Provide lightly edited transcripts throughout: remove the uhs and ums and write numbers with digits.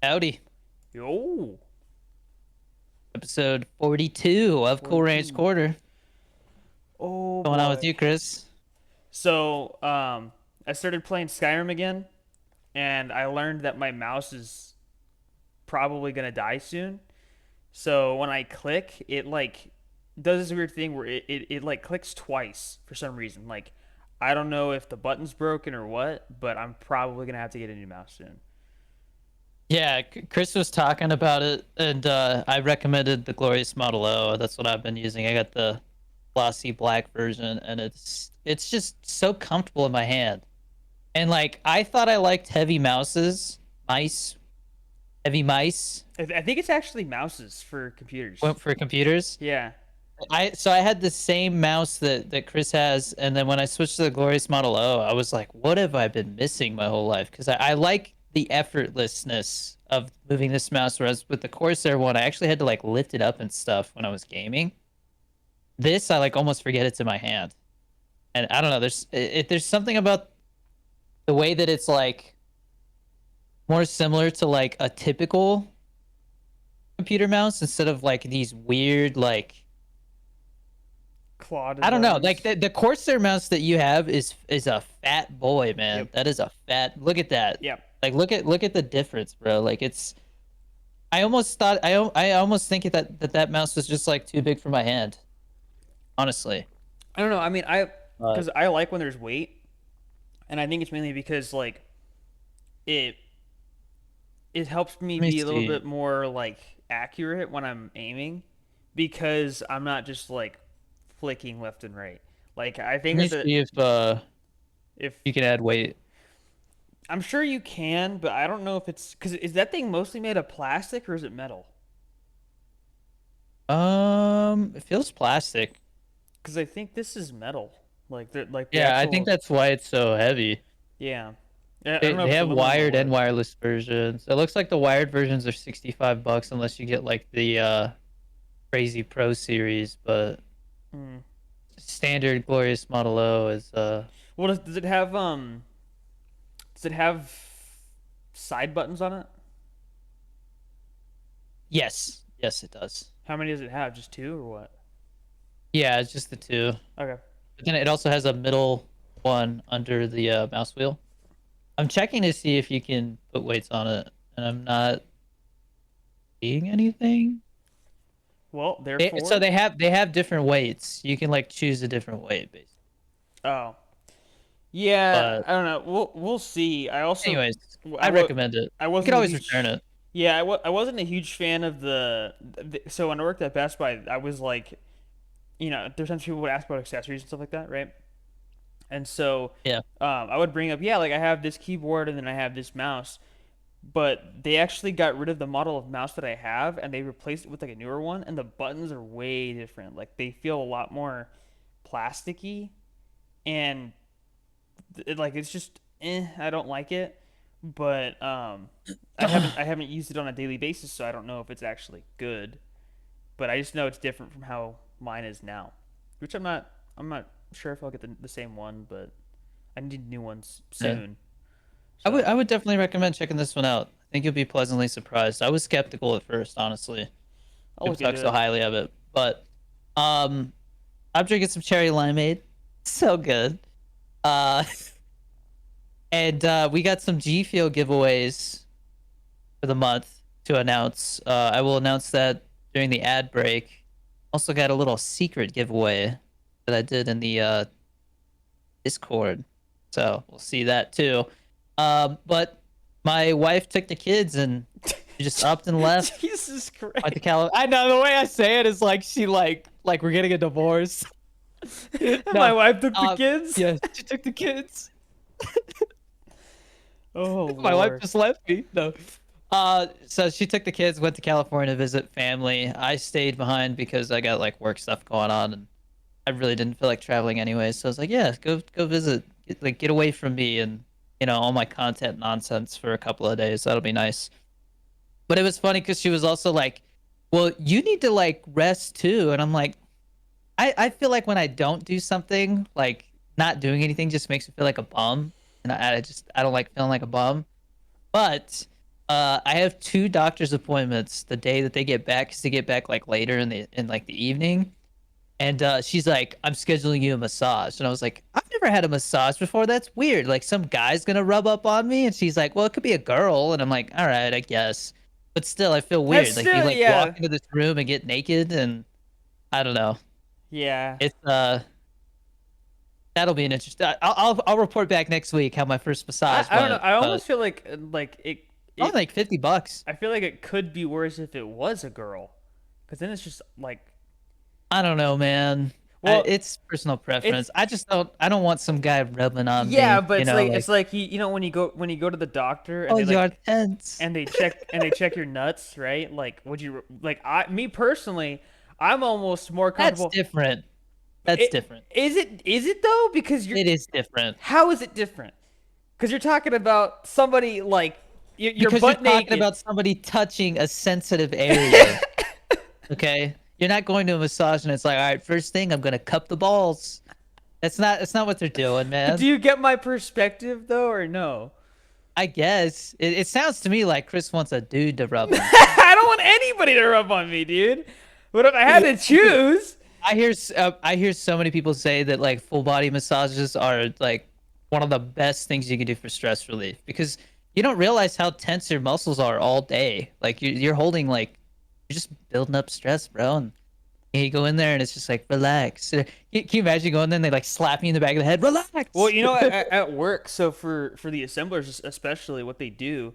Howdy. Yo, Episode 42 of Cool Range 42. Quarter. Oh Going on with boy. you, Chris? So, I started playing Skyrim again, and I learned that my mouse is probably gonna die soon. So when I click, it like does this weird thing where it like clicks twice for some reason. Like, I don't know if the button's broken or what, but I'm probably gonna have to get a new mouse soon. Yeah, Chris was talking about it, and I recommended the Glorious Model O. That's what I've been using. I got the glossy black version, and it's just so comfortable in my hand. And like, I thought I liked mice, heavy mice I think it's actually mouses for computers. for computers. Yeah. I had the same mouse that Chris has, and then when I switched to the Glorious Model O, I was like, what have I been missing my whole life? Because I like the effortlessness of moving this mouse, whereas with the Corsair one, I actually had to like lift it up and stuff when I was gaming. This I like almost forget it's in my hand, and I don't know. There's something about the way that it's like more similar to like a typical computer mouse instead of like these weird like Claw I don't know. Like designs. the Corsair mouse that you have is a fat boy, man. Yep. That is a fat. Look at that. Yep. Like look at the difference, bro. Like it's. I almost thought I almost think that mouse was just like too big for my hand. Honestly. I don't know. I mean, But because I like when there's weight, and I think it's mainly because like it it helps me let me be a little see. bit more like accurate when I'm aiming because I'm not just like flicking left and right. Like I Let think me that see if you can add weight. I'm sure you can, but I don't know if it's because is that thing mostly made of plastic or is it metal? It feels plastic. Because I think this is metal, like the Yeah, I think actual that's why it's so heavy. yeah. I don't know They if it's have aluminum or wired and what. wireless versions. It looks like the wired versions are $65 unless you get like the crazy pro series, but Hmm. standard glorious model O is Well, does it have does it have side buttons on it? yes it does. How many does it have? Just two or what? Yeah, it's just the two. Okay. But then it also has a middle one under the mouse wheel. I'm checking to see if you can put weights on it, and I'm not seeing anything. Well, So therefore, they have different weights. You can like choose a different weight, basically. oh yeah, But I don't know. We'll see. I also anyways, I I was recommend it. I You could wasn't a always return huge it. yeah I wasn't a huge fan of so when I worked at Best Buy I was like there's times people would ask about accessories and stuff like that, right? And so Yeah. I would bring up, yeah, like I have this keyboard and then I have this mouse, but they actually got rid of the model of mouse that I have and they replaced it with like a newer one, and the buttons are way different. Like they feel a lot more plasticky, and it's just I don't like it. But I haven't used it on a daily basis, so I don't know if it's actually good. But I just know it's different from how mine is now, which I'm not sure if I'll get the same one, but I need new ones Yeah. soon. So I would definitely recommend checking this one out. I think you'll be pleasantly surprised. I was skeptical at first, honestly. I'll People look into talk so it. highly of it, but um, I'm drinking some cherry limeade. So good. Uh, and we got some G Fuel giveaways for the month to announce. I will announce that during the ad break. Also got a little secret giveaway that I did in the Discord, so we'll see that too. But my wife took the kids and she just upped and left. Jesus Went to Christ! Cali. I know the way I say it is like she like we're getting a divorce. My No, wife took the um, kids. yeah, she took the kids. Oh My wife Lord. just left me. No. So she took the kids, went to California to visit family. I stayed behind because I got like work stuff going on, and I really didn't feel like traveling anyway. So I was like, yeah, go visit, get away from me and all my content nonsense for a couple of days. That'll be nice. But it was funny because she was also like, well, you need to like rest too, and I'm like, I feel like when I don't do something, like not doing anything just makes me feel like a bum, and I don't like feeling like a bum. But I have two doctor's appointments the day that they get back, because they get back like later in like the evening. And she's like, I'm scheduling you a massage. And I was like, I've never had a massage before. That's weird. Like some guy's gonna rub up on me. And she's like, well, it could be a girl. And I'm like, all right, I guess. But still, I feel That's weird. Like you still, like walk yeah, into this room and get naked, and I don't know. yeah. It's that'll be an interesting. I'll report back next week how my first massage I don't know. went. I But almost feel like probably it. like $50. I feel like it could be worse if it was a girl, because then it's just like, I don't know, man. well, It's personal it's preference. I just don't. I don't want some guy rubbing on yeah, me. but You know, it's like, like you know when you go to the doctor and oh, they you're like tense. and they check your nuts, right? Like, would you like I me personally, I'm almost more That's comfortable. different. That's It different. is it though? Because you're It is different how is it different? Because you're talking about somebody like you're because you're butt talking naked. about somebody touching a sensitive area. Okay, you're not going to a massage and it's like, all right, first thing, I'm gonna cup the balls. That's not. That's not what they're doing, But do man. you get my perspective though, or no? I guess it sounds to me like Chris wants a dude to rub him. I don't want anybody to rub on me, dude. But if I had to Dude, choose, I hear so many people say that like full body massages are like one of the best things you can do for stress relief, because you don't realize how tense your muscles are all day. Like you're holding like you're just building up stress, bro. And you go in there and it's just like relax. Can you imagine going there and they like slap you in the back of the head? well, Relax. you know, at work, so for the assemblers especially, what they do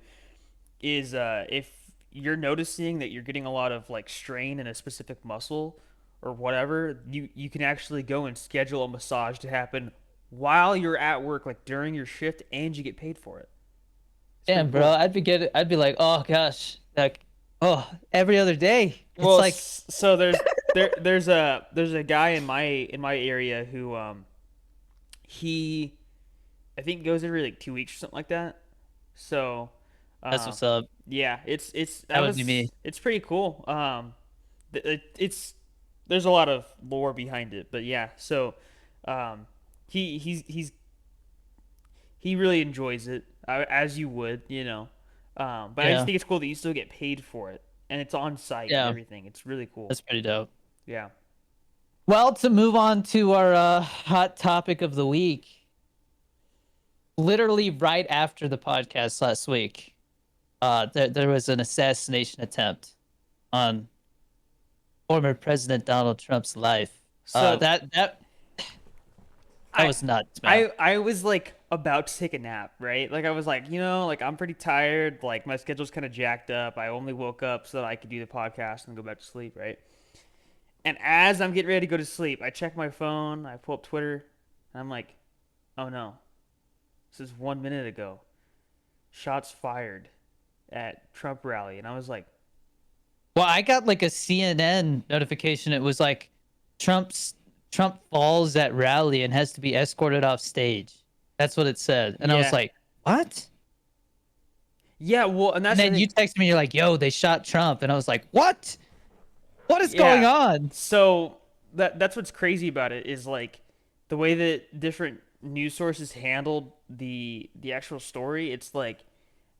is if you're noticing that you're getting a lot of like strain in a specific muscle or whatever, you can actually go and schedule a massage to happen while you're at work, like during your shift, and you get paid for it. It's pretty Damn, bro. cool. I'd be like, oh gosh, like, oh, every other day. It's Well, like so there's a guy in my area who he I think goes every like 2 weeks or something like that. So, that's uh, what's up. yeah, That would be me. it's pretty cool. It's there's a lot of lore behind it, but yeah. So, um, he's he really enjoys it, as you would, you know. But I just Yeah, think it's cool that you still get paid for it, and it's on site and yeah. everything. It's really cool. That's pretty dope. Yeah. Well, to move on to our hot topic of the week, literally right after the podcast last week, there was an assassination attempt on former President Donald Trump's life. So That I was nuts, man. I was like about to take a nap, right? Like I was like, you know, like I'm pretty tired. Like my schedule's kind of jacked up. I only woke up so that I could do the podcast and go back to sleep, right? And as I'm getting ready to go to sleep, I check my phone. I pull up Twitter, and I'm like, oh no, this is 1 minute ago. Shots fired at Trump rally, and I was like, Well, I got like a CNN notification. It was like Trump falls at rally and has to be escorted off stage. That's what it said. And I was yeah, like, what? yeah. Well, and And that's the then thing. you texted me, you're like, yo, they shot Trump. And I was like, what? What is going Yeah. on? So that's what's crazy about it is like the way that different news sources handled the actual story. It's like,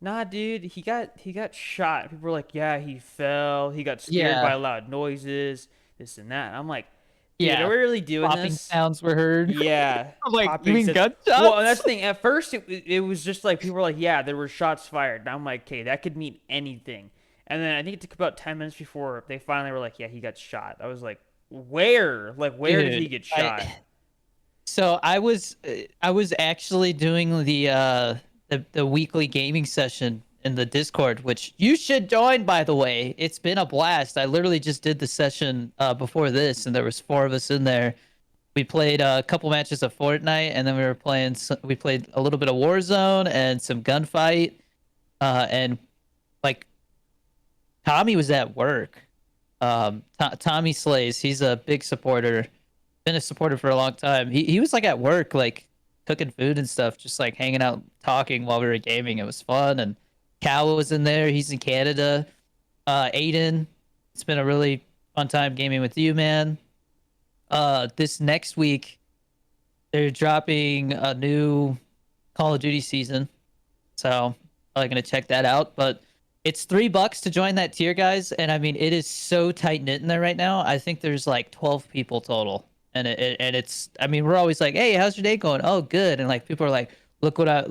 nah, dude, he got shot. People were like, yeah, he fell. He got scared by Yeah. loud noises, this and that. I'm like, dude, are Yeah. we really doing Popping this? sounds were heard. Yeah, I'm like, you popping mean says. Well, and that's gunshots? the thing. At first, it was just like people were like, "Yeah, there were shots fired." And I'm like, "Okay, that could mean anything." And then I think it took about 10 minutes before they finally were like, "Yeah, he got shot." I was like, "Where? Like, where did he Dude, get shot?" I was actually doing the weekly gaming session in the Discord, which you should join, by the way. It's been a blast. I literally just did the session before this, and there was four of us in there. We played a couple matches of Fortnite, and then we played a little bit of Warzone and some gunfight. And like Tommy was at work. Tommy Slays, he's a big supporter, been a supporter for a long time. He was like at work, like cooking food and stuff, just like hanging out, talking while we were gaming. It was fun. And Cal was in there. He's in Canada. Aiden, it's been a really fun time gaming with you, man. This next week they're dropping a new Call of Duty season, so probably gonna check that out. But It's $3 to join that tier, guys, and I mean it is so tight knit in there right now. I think there's like 12 people total, and it's. I mean, we're always like, "Hey, how's your day going?" "Oh, good." And like people are like, "Look what I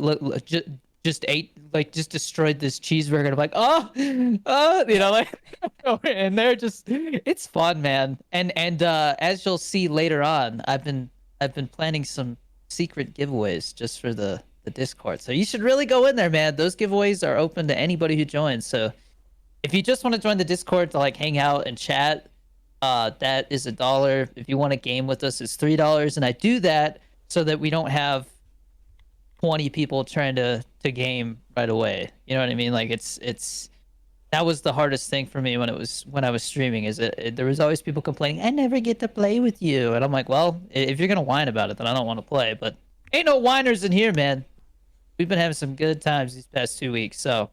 just ate, like just destroyed this cheeseburger." And I'm like, "Oh, like, and they're just, it's fun, man. And as you'll see later on, I've been planning some secret giveaways just for the Discord. So you should really go in there, man. Those giveaways are open to anybody who joins. So if you just want to join the Discord to like hang out and chat, that is $1. If you want to game with us, it's $3. And I do that so that we don't have 20 people trying to game right away. You know what I mean? Like it's that was the hardest thing for me when I was streaming. Is there was always people complaining, "I never get to play with you," and I'm like, well, if you're gonna whine about it, then I don't want to play. But ain't no whiners in here, man. We've been having some good times these past 2 weeks. So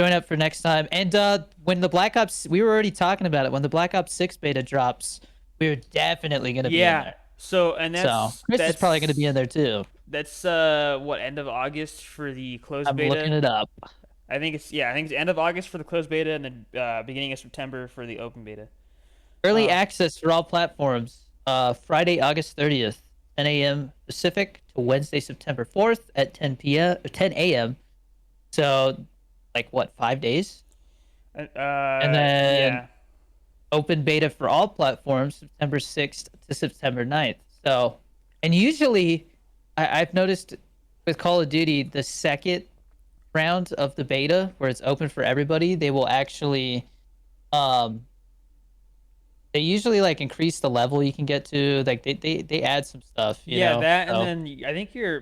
join up for next time. And when the Black Ops, we were already talking about it. When the Black Ops 6 beta drops, we're definitely gonna be in Yeah. there. So and So that's Chris is probably gonna be in that's there too. that's what, end of August for the closed I'm looking beta. it up. I think it's end of August for the closed beta and then beginning of September for the open beta. Early Uh, access for all platforms. Friday, August 30th, 10 a.m. Pacific to Wednesday, September 4th at 10 p.m. or 10 a.m. So, like what, 5 days? And then yeah. open beta for all platforms, September 6th to September 9th. So, and usually, I've noticed with Call of Duty, the second round of the beta, where it's open for everybody, they will actually, um, they usually like increase the level you can get to. Like they add some stuff, you Yeah, know. that and So, then I think your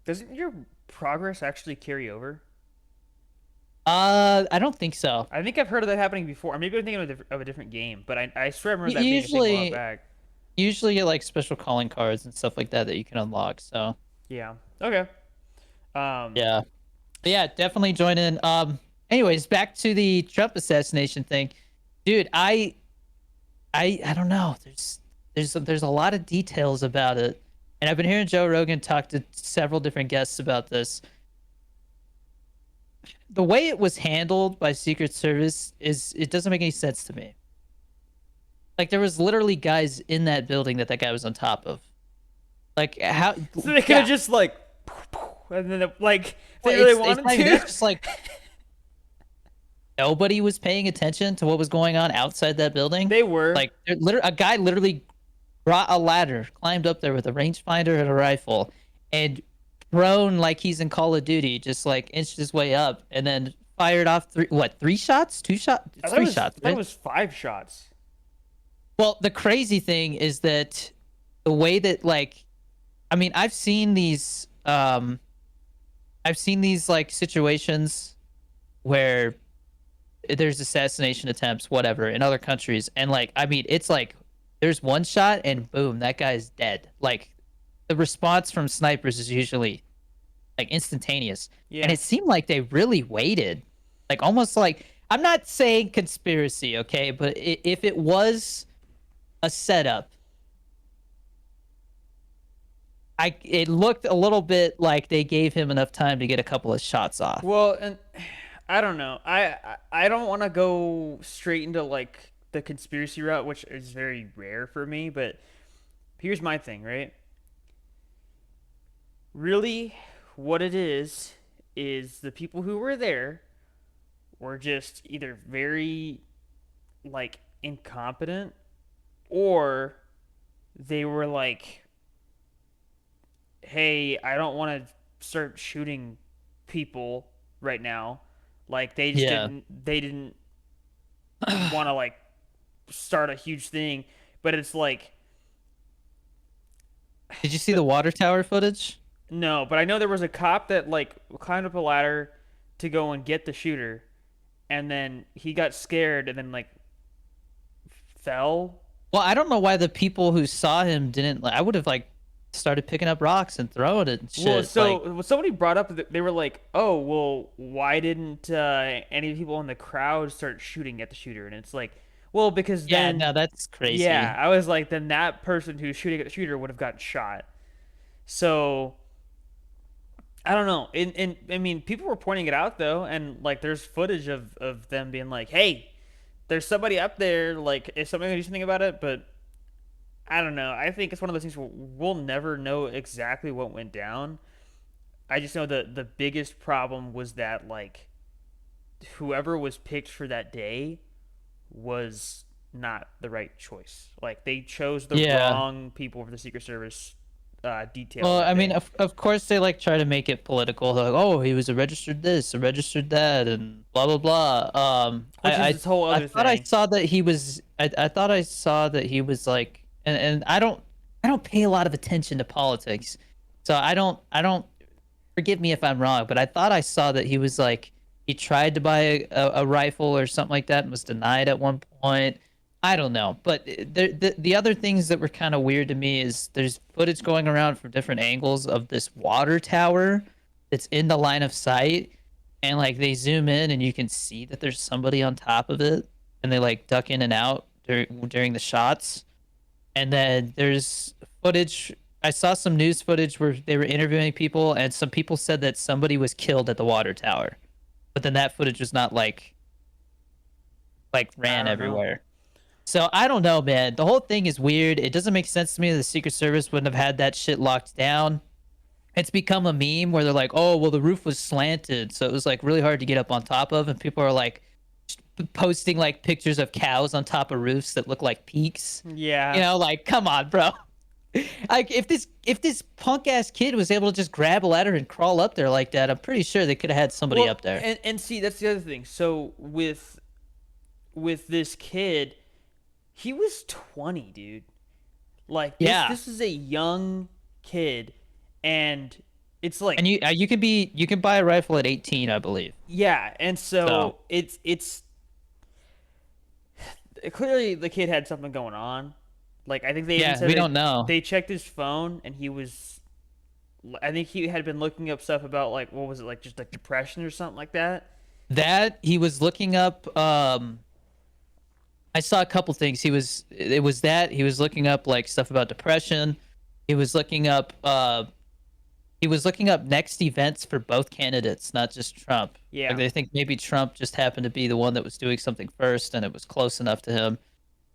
doesn't your progress actually carry over? I don't think so. I think I've heard of that happening before. Or maybe I'm thinking of a different game, but I swear I remember that being a thing a while Usually, back. usually get like special calling cards and stuff like that that you can unlock. So Yeah. Okay. Um, yeah, but yeah, definitely join in. Anyways, back to the Trump assassination thing, dude. I don't know. There's a lot of details about it, and I've been hearing Joe Rogan talk to several different guests about this. The way it was handled by Secret Service is, it doesn't make any sense to me. Like there was literally guys in that building that guy was on top of. Like how? so they could have Yeah. just like, and then like if Well, they really it's wanted not even that. to, It's just like nobody was paying attention to what was going on outside that building. they were. Like a guy literally brought a ladder, climbed up there with a rangefinder and a rifle, and thrown like he's in Call of Duty, just like inched his way up, and then fired off three shots, two shots, I it's thought it three was shots, I thought it right? was 5 shots. Well, the crazy thing is that the way that like, I mean, I've seen these like situations where there's assassination attempts, whatever, in other countries, and like, I mean, it's like there's one shot and boom, that guy's dead. Like the response from snipers is usually like instantaneous, and Yeah. it seemed like they really waited, like almost like, I'm not saying conspiracy, okay, but if it was a setup, it looked a little bit like they gave him enough time to get a couple of shots off. Well, and I don't know. I don't want to go straight into like the conspiracy route, which is very rare for me. But here's my thing, right? Really, what it is the people who were there were just either very like incompetent or they were like, hey, I don't want to start shooting people right now. Like Yeah. they didn't want to like start a huge thing, but it's like Did you see the the water tower footage? no, but I know there was a cop that like climbed up a ladder to go and get the shooter, and then he got scared and then like fell. Well, I don't know why the people who saw him didn't. Like, I would have like started picking up rocks and throwing it and Well, shit. Like, so somebody brought up that they were like, "Oh, well, why didn't any people in the crowd start shooting at the shooter?" And it's like, well, because yeah, then, no, that's yeah, crazy. I was like, then that person who's shooting at the shooter would have gotten shot. So I don't know. And I mean, people were pointing it out though, and like there's footage of them being like, "Hey, there's somebody up there. Like, is somebody gonna do something about it?" But I don't know. I think it's one of those things where we'll never know exactly what went down. I just know the biggest problem was that like whoever was picked for that day was not the right choice. Like they chose the Yeah. wrong people for the Secret Service detail Well, that I mean, day. of course they like try to make it political. They're like, oh, he was a registered this, a registered that, and blah blah blah. Which is this whole I other thought I thing. saw that he was. I thought I saw that he was like, and I don't pay a lot of attention to politics, so I don't. Forgive me if I'm wrong, but I thought I saw that he was like he tried to buy a rifle or something like that and was denied at one point. I don't know, but the other things that were kind of weird to me is there's footage going around from different angles of this water tower that's in the line of sight, and like they zoom in and you can see that there's somebody on top of it, and they like duck in and out during the shots. And then there's footage. I saw some news footage where they were interviewing people, and some people said that somebody was killed at the water tower. But then that footage was not like I ran don't know. everywhere. So I don't know, man. The whole thing is weird. It doesn't make sense to me that the Secret Service wouldn't have had that shit locked down. It's become a meme where they're like, "Oh, well, the roof was slanted, so it was like really hard to get up on top of," and people are like posting like pictures of cows on top of roofs that look like peaks. You Yeah. know, like, come on, bro. Like if this punk ass kid was able to just grab a ladder and crawl up there like that, I'm pretty sure they could have had somebody Well, up there. and see, that's the other thing. So with this kid, he was 20, dude. Like Yeah, this is a young kid, and it's and like you can buy a rifle at 18, I believe. yeah, and So so it's clearly the kid had something going on. Like I think they even yeah, said we that don't know they checked his phone and he was. I think he had been looking up stuff about like what was it like just like depression or something like that. that he was looking up. I saw a couple things. It was that he was looking up like stuff about depression. He was looking up he was looking up next events for both candidates, not just Trump. Like Yeah. they think maybe Trump just happened to be the one that was doing something first, and it was close enough to him.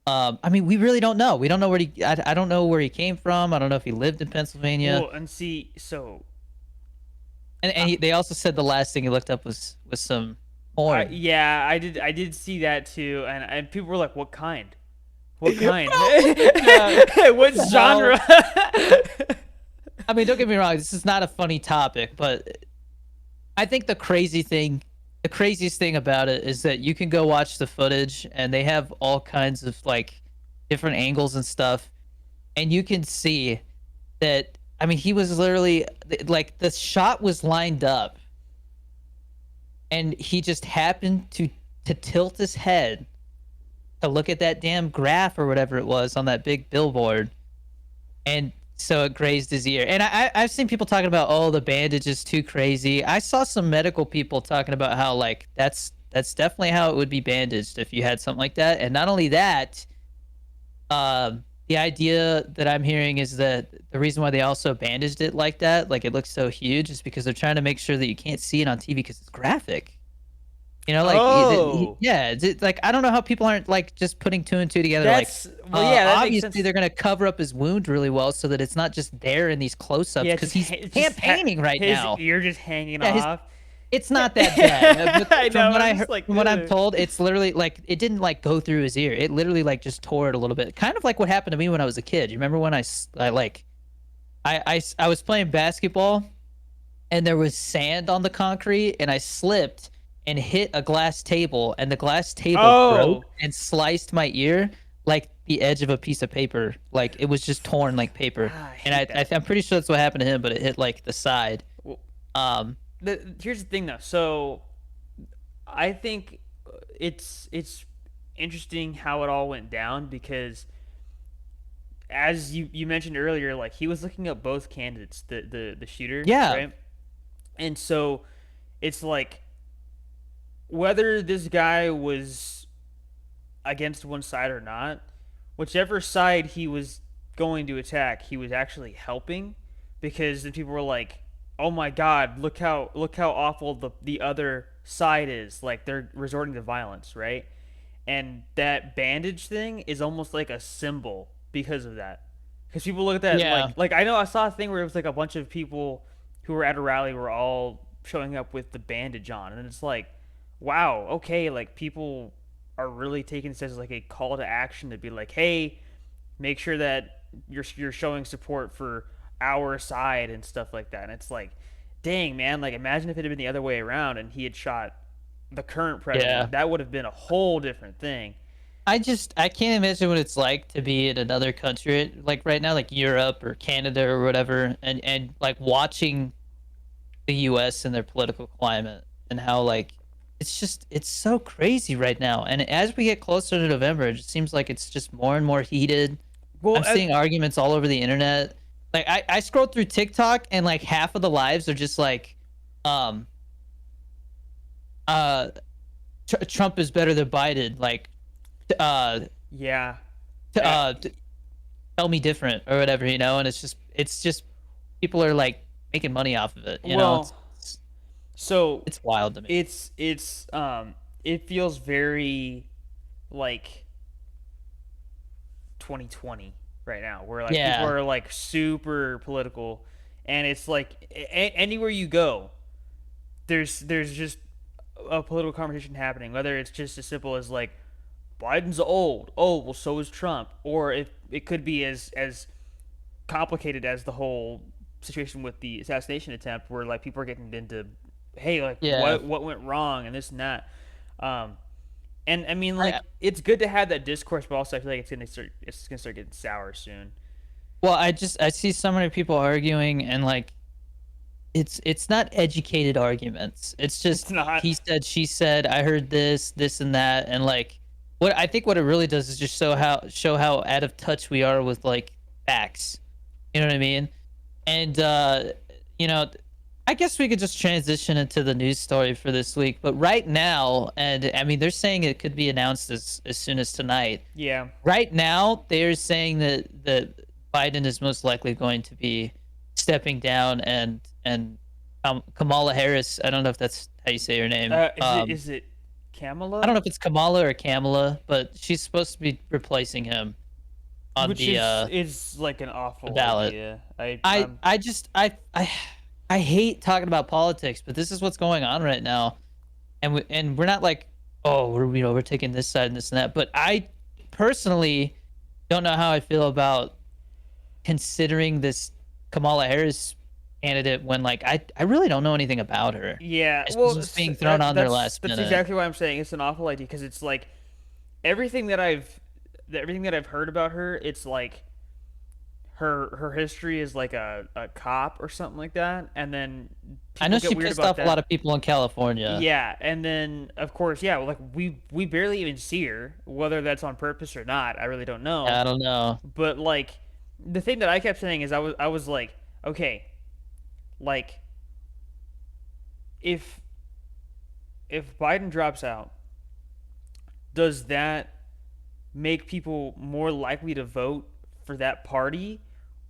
I mean, we really don't know. We don't know where he. I don't know where he came from. I don't know if he lived in Pennsylvania. Well, and see, so And they also said the last thing he looked up was some porn. yeah, I did see that too, and people were like, "What kind? What kind? What The genre?" hell? I mean, don't get me wrong. This is not a funny topic, but I think the craziest thing about it is that you can go watch the footage, and they have all kinds of like different angles and stuff, and you can see that. I mean, he was literally like the shot was lined up, and he just happened to tilt his head to look at that damn graph or whatever it was on that big billboard, and so it grazed his ear. And I've seen people talking about, oh, the bandage is too crazy. I saw some medical people talking about how like that's definitely how it would be bandaged if you had something like that. And not only that, the idea that I'm hearing is that the reason why they also bandaged it like that, like it looks so huge, is because they're trying to make sure that you can't see it on TV because it's graphic. You know, like Oh, yeah, like I don't know how people aren't like just putting two and two together. Like, that's well, yeah, that makes obviously sense. they're gonna cover up his wound really well so that it's not just there in these close-ups Yeah, because he's it's just campaigning right his now. ear just hanging Yeah, his off. it's not that bad. But I know. I'm just like, from what I'm ugh. told, it's literally like it didn't like go through his ear. It literally like just tore it a little bit. Kind of like what happened to me when I was a kid. You remember when I like I was playing basketball and there was sand on the concrete and I slipped and hit a glass table and the glass table broke Oh, and sliced my ear like the edge of a piece of paper. Like it was just torn like paper. I And hate that. I'm pretty sure that's what happened to him, but it hit like the side. Well, Um, here's the thing though. So I think it's interesting how it all went down because as you mentioned earlier, like he was looking up both candidates, the shooter, yeah, right? And so it's like whether this guy was against one side or not, whichever side he was going to attack, he was actually helping because then people were like, oh my God, look how awful the other side is. Like they're resorting to violence, right? And that bandage thing is almost like a symbol because of that. Because people look at that Yeah, like I know I saw a thing where it was like a bunch of people who were at a rally were all showing up with the bandage on, and it's like, wow, okay, like people are really taking this as like a call to action to be like, hey, make sure that you're showing support for our side and stuff like that. And it's like, dang man, like imagine if it had been the other way around and he had shot the current yeah. president. That would have been a whole different thing. I can't imagine what it's like to be in another country like right now, like Europe or Canada or whatever, and like watching the US and their political climate and how like it's so crazy right now. And as we get closer to November, it just seems like it's just more and more heated. Well, I'm seeing arguments all over the internet. Like I scrolled through TikTok and like half of the lives are just like um uh Trump is better than Biden. Like uh yeah. Uh, uh tell me different or whatever, and it's just people are like making money off of it, well, it's so it's wild to me. it's it feels very like 2020 right now, where like people Yeah. are like super political, and it's like anywhere you go, there's just a political conversation happening, whether it's just as simple as like Biden's old. Oh, well, so is Trump. Or if it could be as complicated as the whole situation with the assassination attempt, where like people are getting into, hey, like Yeah. what went wrong and this and that. Um, and I mean, like I it's good to have that discourse, but also I feel like it's gonna start getting sour soon. Well, I see so many people arguing, and like it's not educated arguments. It's It's just not. he said, she said, I heard this and that, and like what I think what it really does is just show how out of touch we are with like facts. You know what I mean? And you know, I guess we could just transition into the news story for this week. But right now, and I mean, they're saying it could be announced as soon as tonight. Yeah. Right now, they're saying that Biden is most likely going to be stepping down, and Kamala Harris. I don't know if that's how you say her name. Is it I don't Kamala? know if it's Kamala or Kamala, but she's supposed to be replacing him on Which the is like an the awful ballot. idea. I just I hate talking about politics, but this is what's going on right now, and we're not like, oh, we're taking this side and this and that. But I personally don't know how I feel about considering this Kamala Harris candidate when like I really don't know anything about her. Yeah, It's well, just being thrown on there last that's minute. exactly why I'm saying it's an awful idea, because it's like everything that I've heard about her, it's like her history is like a cop or something like that, and then I know people she get weird pissed about off a lot that. of people in California. Yeah, and then of course, yeah, like we barely even see her, whether that's on purpose or not. I really don't know. I don't know. But like the thing that I kept saying is I was like, okay, like if Biden drops out, does that make people more likely to vote for that party?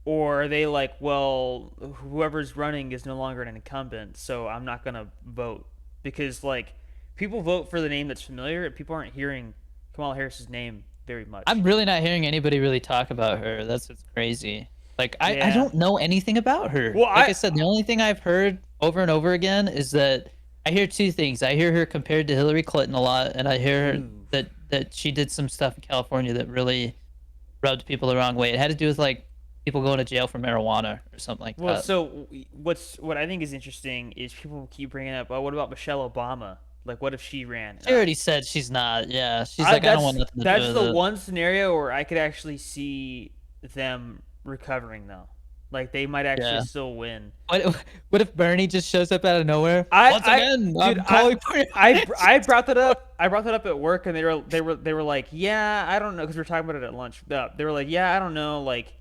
Or are they like, well, whoever's running is no longer an incumbent, so I'm not going to vote? Because, like, people vote for the name that's familiar, and people aren't hearing Kamala Harris's name very I'm much. really not hearing anybody really talk about her. That's what's crazy. Like I Yeah. don't know anything about her. Well, Like I said, the only thing I've heard over and over again is that I hear two things. I hear her compared to Hillary Clinton a lot, and I hear her Ooh. that she did some stuff in California that really rubbed people the wrong way. It had to do with like people going to jail for marijuana or something like Well, that. so what I think is interesting is people keep bringing up, oh, what about Michelle Obama? Like, what if she ran? She already said she's not. Yeah, she's like, I don't want nothing to do That's with the it. one scenario where I could actually see them recovering though. Like they might actually Yeah. still win. What if Bernie just shows up out of nowhere? Once I again, dude, I'm calling for your head. I brought that up. I brought that up at work, and they were like, yeah, I don't know, because we were talking about it at lunch. They were like, yeah, I don't know, like,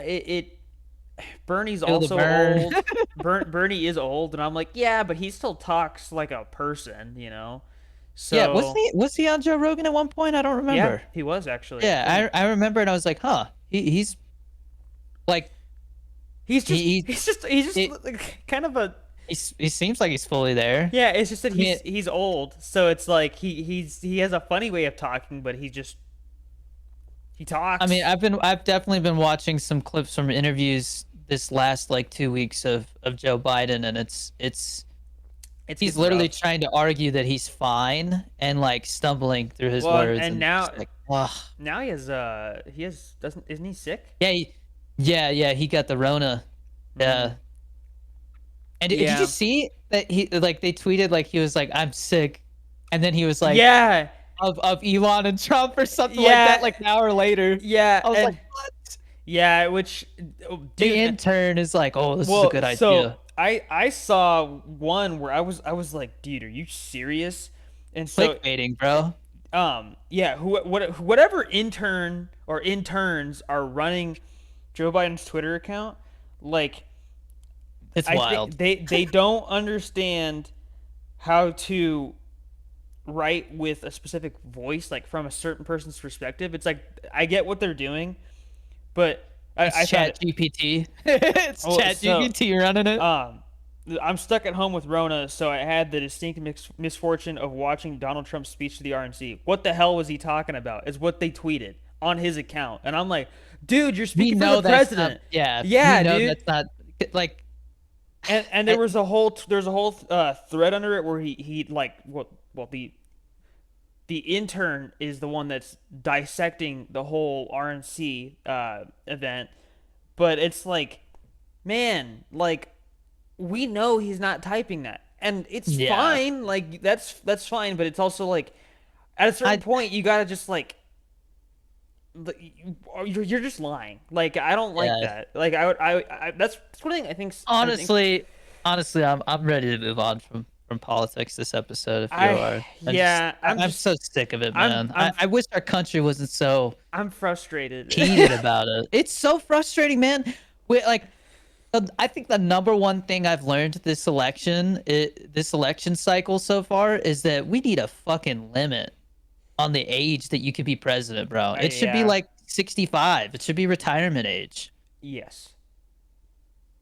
it Bernie's Feel the also burn. old. Bernie is old, and I'm like, yeah, but he still talks like a person, you know. Yeah, So was he on Joe Rogan at one point? I don't yeah, remember. he was actually. Yeah, I remember, and I was like, huh, he's like He's just He he's just he, like, kind of a he seems like he's fully there. yeah. It's just that I mean, he's old, so it's like he has a funny way of talking, but he talks. I've definitely been watching some clips from interviews this last like 2 weeks of Joe Biden, and It's he's getting literally rough. trying to argue that he's fine and like stumbling through his Well, words, and and just like, ugh. now he has doesn't isn't he sick? Yeah, yeah, he got the Rona. Mm, Yeah. And did you yeah, see that he like they tweeted like he was like I'm sick, and then he was like yeah, of Elon and Trump or something like that yeah, like an hour later. yeah, I was like, and what? yeah. Which, oh, The dude. intern is like, oh, this is a Well, good so idea. I saw one where I was like, dude, are you serious? And so Clickbaiting, bro. yeah, whatever intern or interns are running Joe Biden's Twitter account, like It's I wild. think they don't understand how to write with a specific voice, like from a certain person's perspective. It's like I get what they're doing, but It's I found Chat it. GPT. It's Oh, Chat so GPT running it. um, I'm stuck at home with Rona, so I had the distinct misfortune of watching Donald Trump's speech to the RNC. What the hell was he talking about? Is what they tweeted on his account, and I'm like, dude, you're We speaking for the know that's not. president. Yeah, we Yeah, know dude. that's not like. And there I, was a whole thread under it where he like well the intern is the one that's dissecting the whole RNC event, but it's like, man, like we know he's not typing that, and it's yeah, fine. Like that's fine, but it's also like at a certain I point you gotta just like you're just lying. Like I don't like yeah. that. Like that's one thing I think Honestly, I'm ready to move on from politics this episode. If you I are, yeah I'm so sick of it, I'm man. I'm I wish our country wasn't so I'm frustrated. heated about it. It's so frustrating, man. We like. I think the number one thing I've learned this election cycle so far is that we need a fucking limit on the age that you can be president, bro. It should be Yeah. like 65. It should be retirement age. Yes.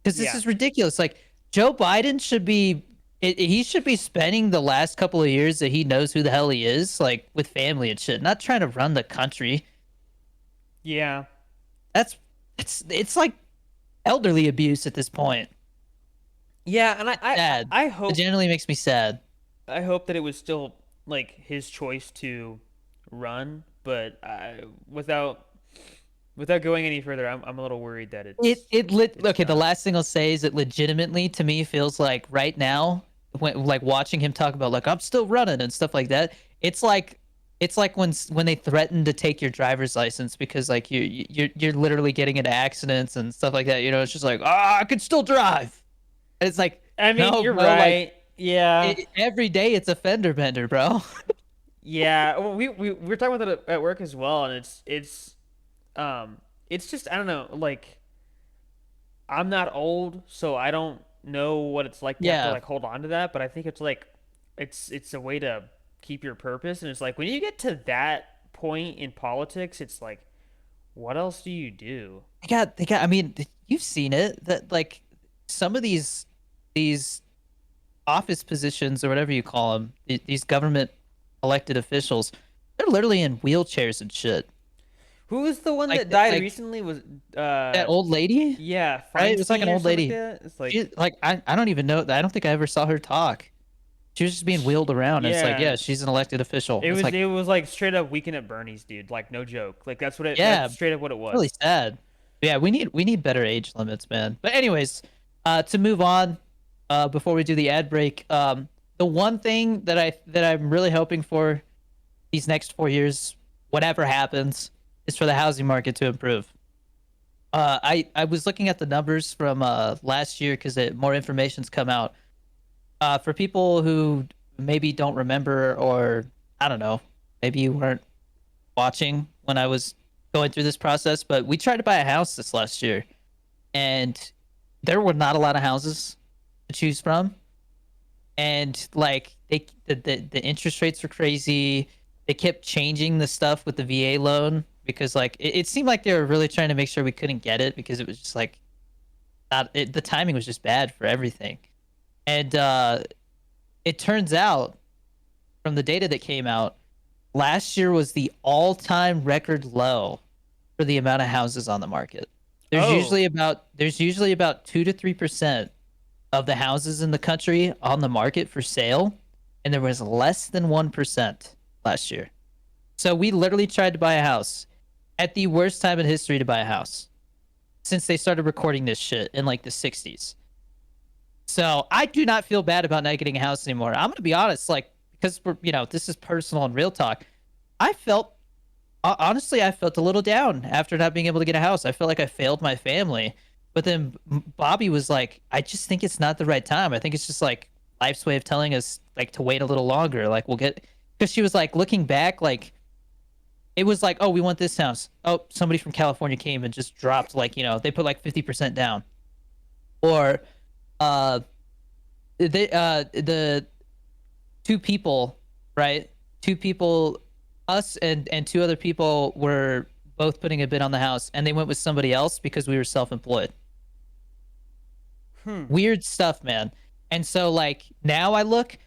Because this Yeah. is ridiculous. Like Joe Biden should be, he should be spending the last couple of years that he knows who the hell he is, like with family and shit, not trying to run the country. Yeah. That's it's like elderly abuse at this point. Yeah, and Sad. It genuinely makes me sad. I hope that it was still like his choice to run, but without going any further, I'm a little worried that it's Okay. The not. last thing I'll say is it legitimately to me feels like right now, when like watching him talk about like I'm still running and stuff like that. It's like when they threaten to take your driver's license because like you're literally getting into accidents and stuff like that. You know, it's just like I can still drive. And it's like I mean, no, you're bro. Like right. Yeah. every day it's a fender bender, bro. Yeah. Well, we were talking about that at work as well, and it's just I don't know, like I'm not old, so I don't know what it's like to have to Yeah, like hold on to that, but I think it's like it's a way to keep your purpose, and it's like when you get to that point in politics, it's like what else do you do? they got. I mean, you've seen it that like some of these office positions or whatever you call them, these government elected officials, they're literally in wheelchairs and shit. Who was the one Like that died like recently? Was that old lady, yeah, right? It was like an Feinstein or old something like lady. that? It's like She like I don't even know. I don't think I ever saw her talk. She was just being wheeled around. And it's like, yeah. yeah, she's an elected official. It's like, It was like straight up Weekend at Bernie's, dude. Like no joke. Like yeah, that's straight up what it really was. sad. Yeah, we need better age limits, man. But anyways, to move on, before we do the ad break, the one thing that I'm really hoping for these next 4 years, whatever happens, is for the housing market to improve. I was looking at the numbers from last year because more information's come out. For people who maybe don't remember, or I don't know, maybe you weren't watching when I was going through this process, but we tried to buy a house this last year, and there were not a lot of houses to choose from, and like the interest rates were crazy. They kept changing the stuff with the VA loan because like it seemed like they were really trying to make sure we couldn't get it because it was just like the timing was just bad for everything. And it turns out from the data that came out, last year was the all-time record low for the amount of houses on the market. Oh, There's usually about 2 to 3% of the houses in the country on the market for sale, and there was less than 1% last year. So we literally tried to buy a house at the worst time in history to buy a house since they started recording this shit in like the 60s. So I do not feel bad about not getting a house anymore. I'm gonna be honest, like because this is personal and real talk. I felt honestly, I felt a little down after not being able to get a house. I felt like I failed my family. But then Bobby was like, I just think it's not the right time. I think it's just like life's way of telling us like to wait a little longer. Like we'll get because she was like looking back, like it was like, oh, we want this house. Oh, somebody from California came and just dropped like, they put like 50% down. Or uh the two people, right? Two people, us and two other people were both putting a bid on the house, and they went with somebody else because we were self-employed. hmm. Weird stuff, man. And so like now I look,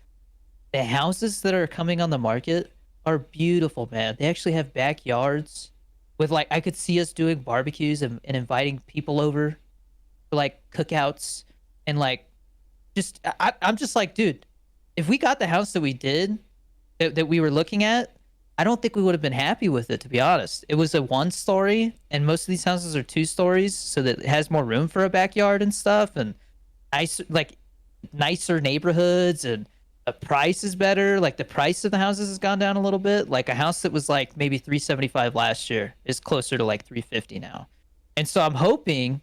the houses that are coming on the market are beautiful, man. They actually have backyards with like I could see us doing barbecues and inviting people over for like cookouts and like just I'm just like, dude, if we got the house that we did that we were looking at, I don't think we would have been happy with it, to be honest. It was a 1 story, and most of these houses are 2 stories, so that it has more room for a backyard and stuff, and nicer neighborhoods, and the price is better. Like the price of the houses has gone down a little bit. Like a house that was like maybe 375 last year is closer to like 350 now. And so I'm hoping,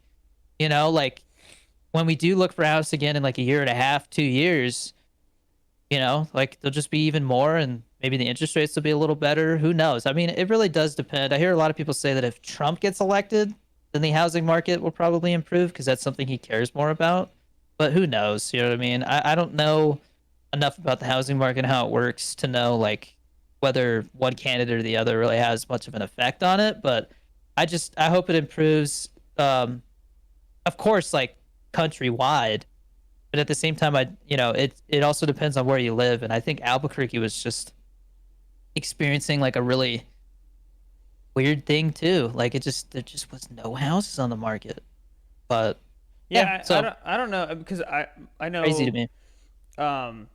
like when we do look for a house again in like a year and a half, 2 years, like they'll just be even more, and maybe the interest rates will be a little better. Who knows? I mean, it really does depend. I hear a lot of people say that if Trump gets elected, then the housing market will probably improve because that's something he cares more about. But who knows? You know what I mean? I don't know enough about the housing market and how it works to know like whether one candidate or the other really has much of an effect on it. But I hope it improves. Of course, like countrywide, but at the same time, it also depends on where you live, and I think Albuquerque was just experiencing like a really weird thing too. Like there just was no houses on the market. But yeah, Yeah, so I don't know because I crazy to know me. um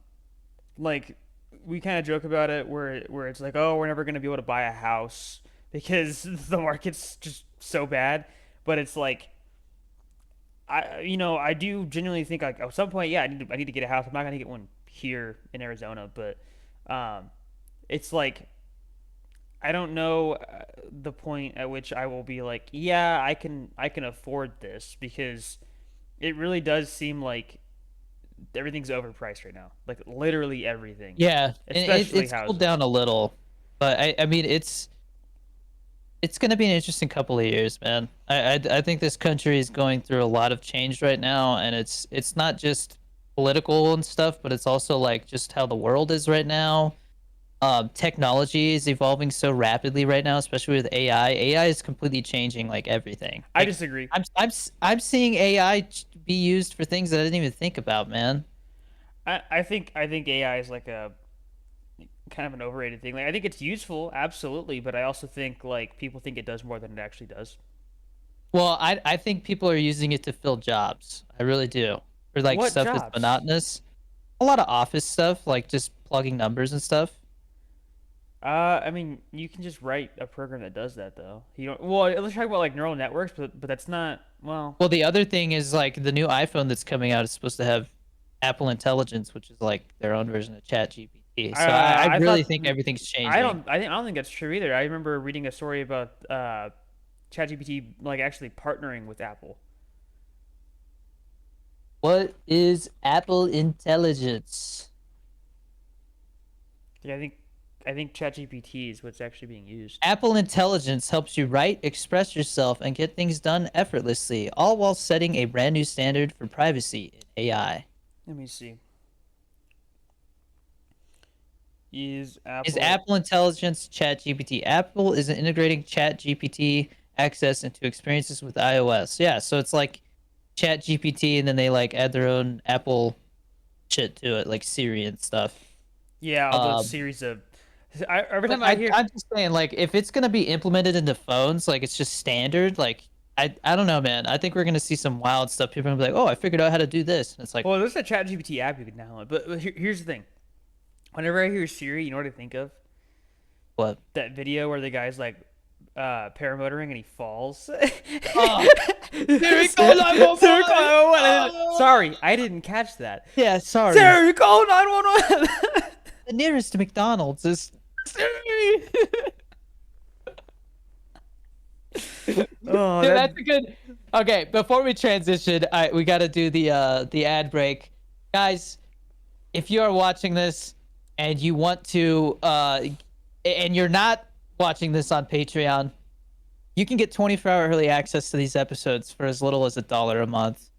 like we kind of joke about it where it's like, oh, we're never gonna be able to buy a house because the market's just so bad. But it's like I do genuinely think like at some point, yeah, I need to get a house. I'm not gonna get one here in Arizona, but um, it's like I don't know the point at which I will be like, yeah, I can afford this because it really does seem like everything's overpriced right now. Like literally everything, Yeah, and especially it's cooled down houses. a little, but I mean it's going to be an interesting couple of years, man. I think this country is going through a lot of change right now, and it's not just political and stuff, but it's also like just how the world is right now. Technology is evolving so rapidly right now, especially with AI. AI is completely changing like everything. I Like disagree. I'm seeing AI be used for things that I didn't even think about, man. I think AI is like a kind of an overrated thing. Like I think it's useful, absolutely, but I also think like people think it does more than it actually does. Well, I think people are using it to fill jobs. I really do. For like What stuff that's jobs? monotonous. A lot of office stuff, like just plugging numbers and stuff. I mean, you can just write a program that does that, though. You don't. Well, let's talk about like neural networks, but that's not. Well, Well, the other thing is like the new iPhone that's coming out is supposed to have Apple Intelligence, which is like their own version of Chat GPT. So I I really thought think everything's changing. I don't think that's true either. I remember reading a story about ChatGPT like actually partnering with Apple. What is Apple Intelligence? Yeah, I think ChatGPT is what's actually being used. Apple Intelligence helps you write, express yourself, and get things done effortlessly, all while setting a brand new standard for privacy in AI. Let me see. Is Is Apple Apple Intelligence ChatGPT? Apple is integrating ChatGPT access into experiences with iOS. Yeah, so it's like Chat GPT, and then they like add their own Apple shit to it, like Siri and stuff. Yeah, all those Um, series of. Every but time I hear, I'm just saying, like, if it's gonna be implemented into phones, like it's just standard, like I don't know, man. I think we're gonna see some wild stuff. People are gonna be like, oh, I figured out how to do this. And it's like, well, there's a ChatGPT app you can download. But here's the thing: whenever I hear Siri, you know what I think of? what? That video where the guy's like paramotoring and he falls. Oh, there we go, 911. Sarah, call 911. Oh, Sorry, I didn't catch that. yeah, sorry. Sarah, call 911. The nearest McDonald's is. Oh, Dude, that. that's a good. Okay, before we transition, we got to do the ad break, guys. If you are watching this and you want to, and you're not watching this on Patreon, you can get 24-hour early access to these episodes for as little as $1 a month.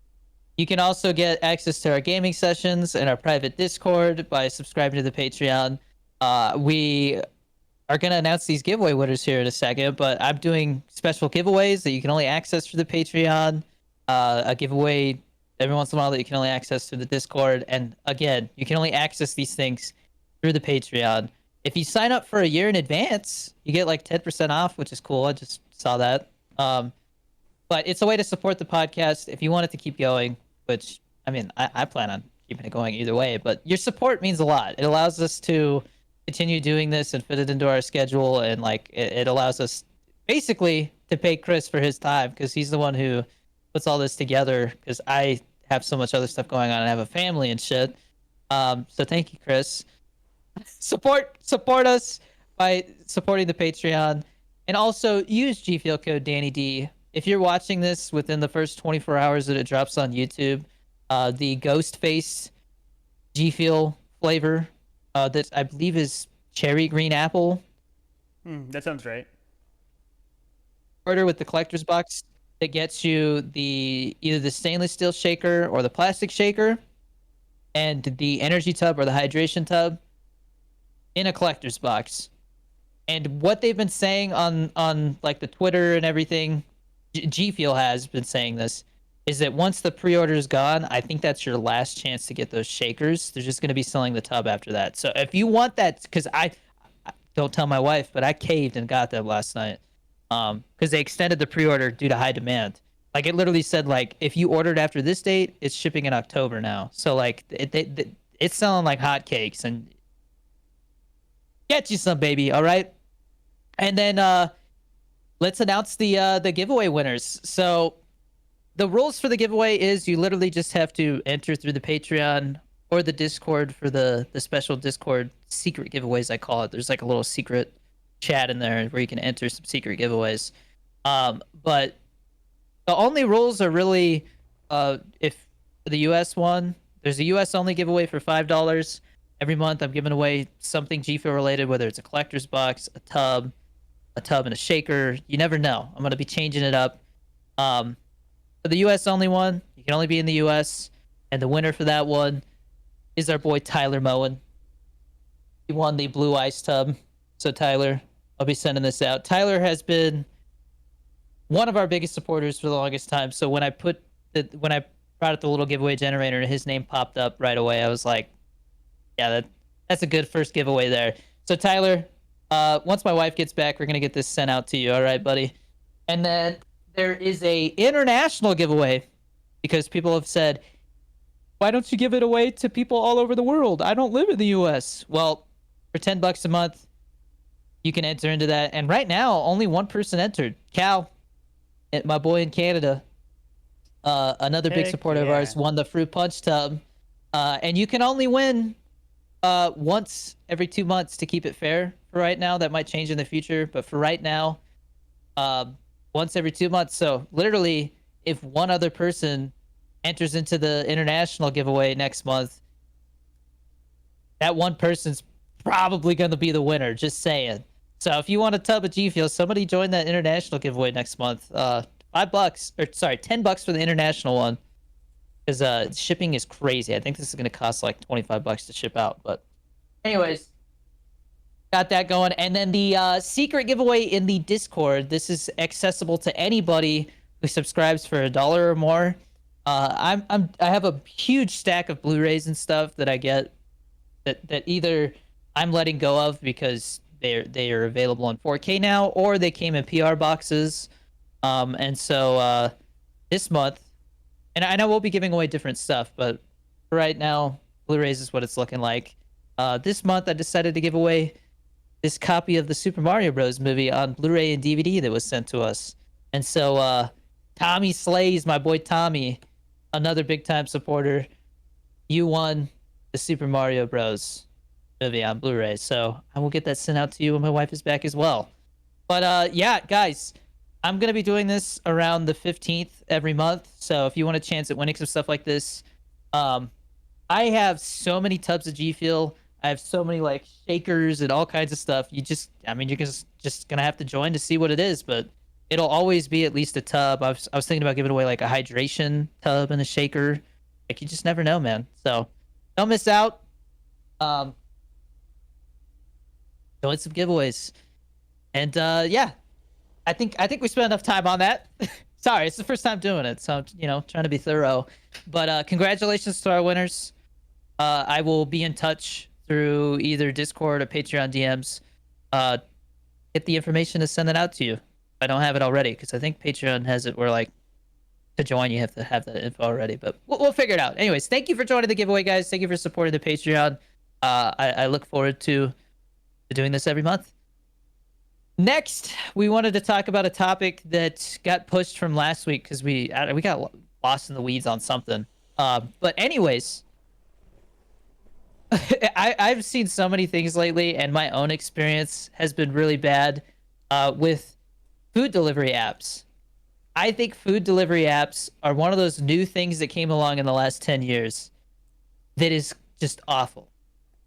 You can also get access to our gaming sessions and our private Discord by subscribing to the Patreon. We are going to announce these giveaway winners here in a second, but I'm doing special giveaways that you can only access through the Patreon. A giveaway every once in a while that you can only access through the Discord. And again, you can only access these things through the Patreon. If you sign up for a year in advance, you get like 10% off, which is cool. I just saw that. But it's a way to support the podcast if you want it to keep going, which, I mean, I plan on keeping it going either way, but your support means a lot. It allows us to continue doing this and fit it into our schedule, and like it allows us basically to pay Chris for his time, because he's the one who puts all this together, because I have so much other stuff going on and I have a family and shit. So thank you, Chris. Support us by supporting the Patreon, and also use G Fuel code Danny D. If you're watching this within the first 24 hours that it drops on YouTube, the Ghost Face G Fuel flavor, that I believe is cherry green apple, That sounds right. order with the collector's box that gets you the either the stainless steel shaker or the plastic shaker, and the energy tub or the hydration tub in a collector's box. And what they've been saying on like the Twitter and everything, G Fuel has been saying this, is that once the pre-order is gone, I think that's your last chance to get those shakers. They're just going to be selling the tub after that. So if you want that, because I don't tell my wife, but I caved and got them last night, because they extended the pre-order due to high demand. Like it literally said, like if you ordered after this date, it's shipping in October now. So like it's selling like hotcakes, and get you some, baby. All right, and then let's announce the giveaway winners. So the rules for the giveaway is you literally just have to enter through the Patreon or the Discord for the special Discord secret giveaways, I call it. There's like a little secret chat in there where you can enter some secret giveaways. But the only rules are really, if the US one, there's a US only giveaway for $5 every month. I'm giving away something GFO related, whether it's a collector's box, a tub and a shaker. You never know. I'm gonna be changing it up. For the US only one, you can only be in the US, and the winner for that one is our boy Tyler Moen. He won the blue ice tub. So Tyler, I'll be sending this out. Tyler has been one of our biggest supporters for the longest time. So when I brought up the little giveaway generator and his name popped up right away, I was like, yeah, that's a good first giveaway there. So Tyler, once my wife gets back, we're gonna get this sent out to you. All right, buddy. And then there is a international giveaway, because people have said, why don't you give it away to people all over the world? I don't live in the US. Well, for $10 a month, you can enter into that. And right now, only one person entered. Cal, my boy in Canada, another big Heck supporter of yeah. ours, won the fruit punch tub. And you can only win once every 2 months to keep it fair for right now. That might change in the future, but for right now, once every 2 months. So literally, if one other person enters into the international giveaway next month, that one person's probably going to be the winner. Just saying. So if you want a tub of G Fuel, somebody join that international giveaway next month. $5, or sorry, $10 for the international one, because shipping is crazy. I think this is going to cost like $25 to ship out. But anyways, got that going. And then the secret giveaway in the Discord. This is accessible to anybody who subscribes for $1 or more. I have a huge stack of Blu-rays and stuff that I get that either I'm letting go of because they are available in 4K now, or they came in PR boxes. And so this month, and I know we'll be giving away different stuff, but right now, Blu-rays is what it's looking like. This month, I decided to give away this copy of the Super Mario Bros. Movie on Blu-ray and DVD that was sent to us. And so Tommy Slays, my boy Tommy, another big time supporter, you won the Super Mario Bros. Movie on Blu-ray. So I will get that sent out to you when my wife is back as well. But yeah, guys, I'm gonna be doing this around the 15th every month. So if you want a chance at winning some stuff like this, um, I have so many tubs of G Fuel. I have so many like shakers and all kinds of stuff. I mean, you're just gonna have to join to see what it is, but it'll always be at least a tub. I was thinking about giving away like a hydration tub and a shaker. Like you just never know, man. So don't miss out. Um, Join some giveaways, and yeah, I think we spent enough time on that. Sorry, it's the first time doing it, so trying to be thorough. But congratulations to our winners. I will be in touch through either Discord or Patreon DMs. Get the information to send it out to you. I don't have it already because I think Patreon has it where like to join you have to have that info already. But we'll figure it out. Anyways, thank you for joining the giveaway, guys. Thank you for supporting the Patreon. I look forward to doing this every month. Next, we wanted to talk about a topic that got pushed from last week because we got lost in the weeds on something. But anyways, I've seen so many things lately, and my own experience has been really bad with food delivery apps. I think food delivery apps are one of those new things that came along in the last 10 years that is just awful.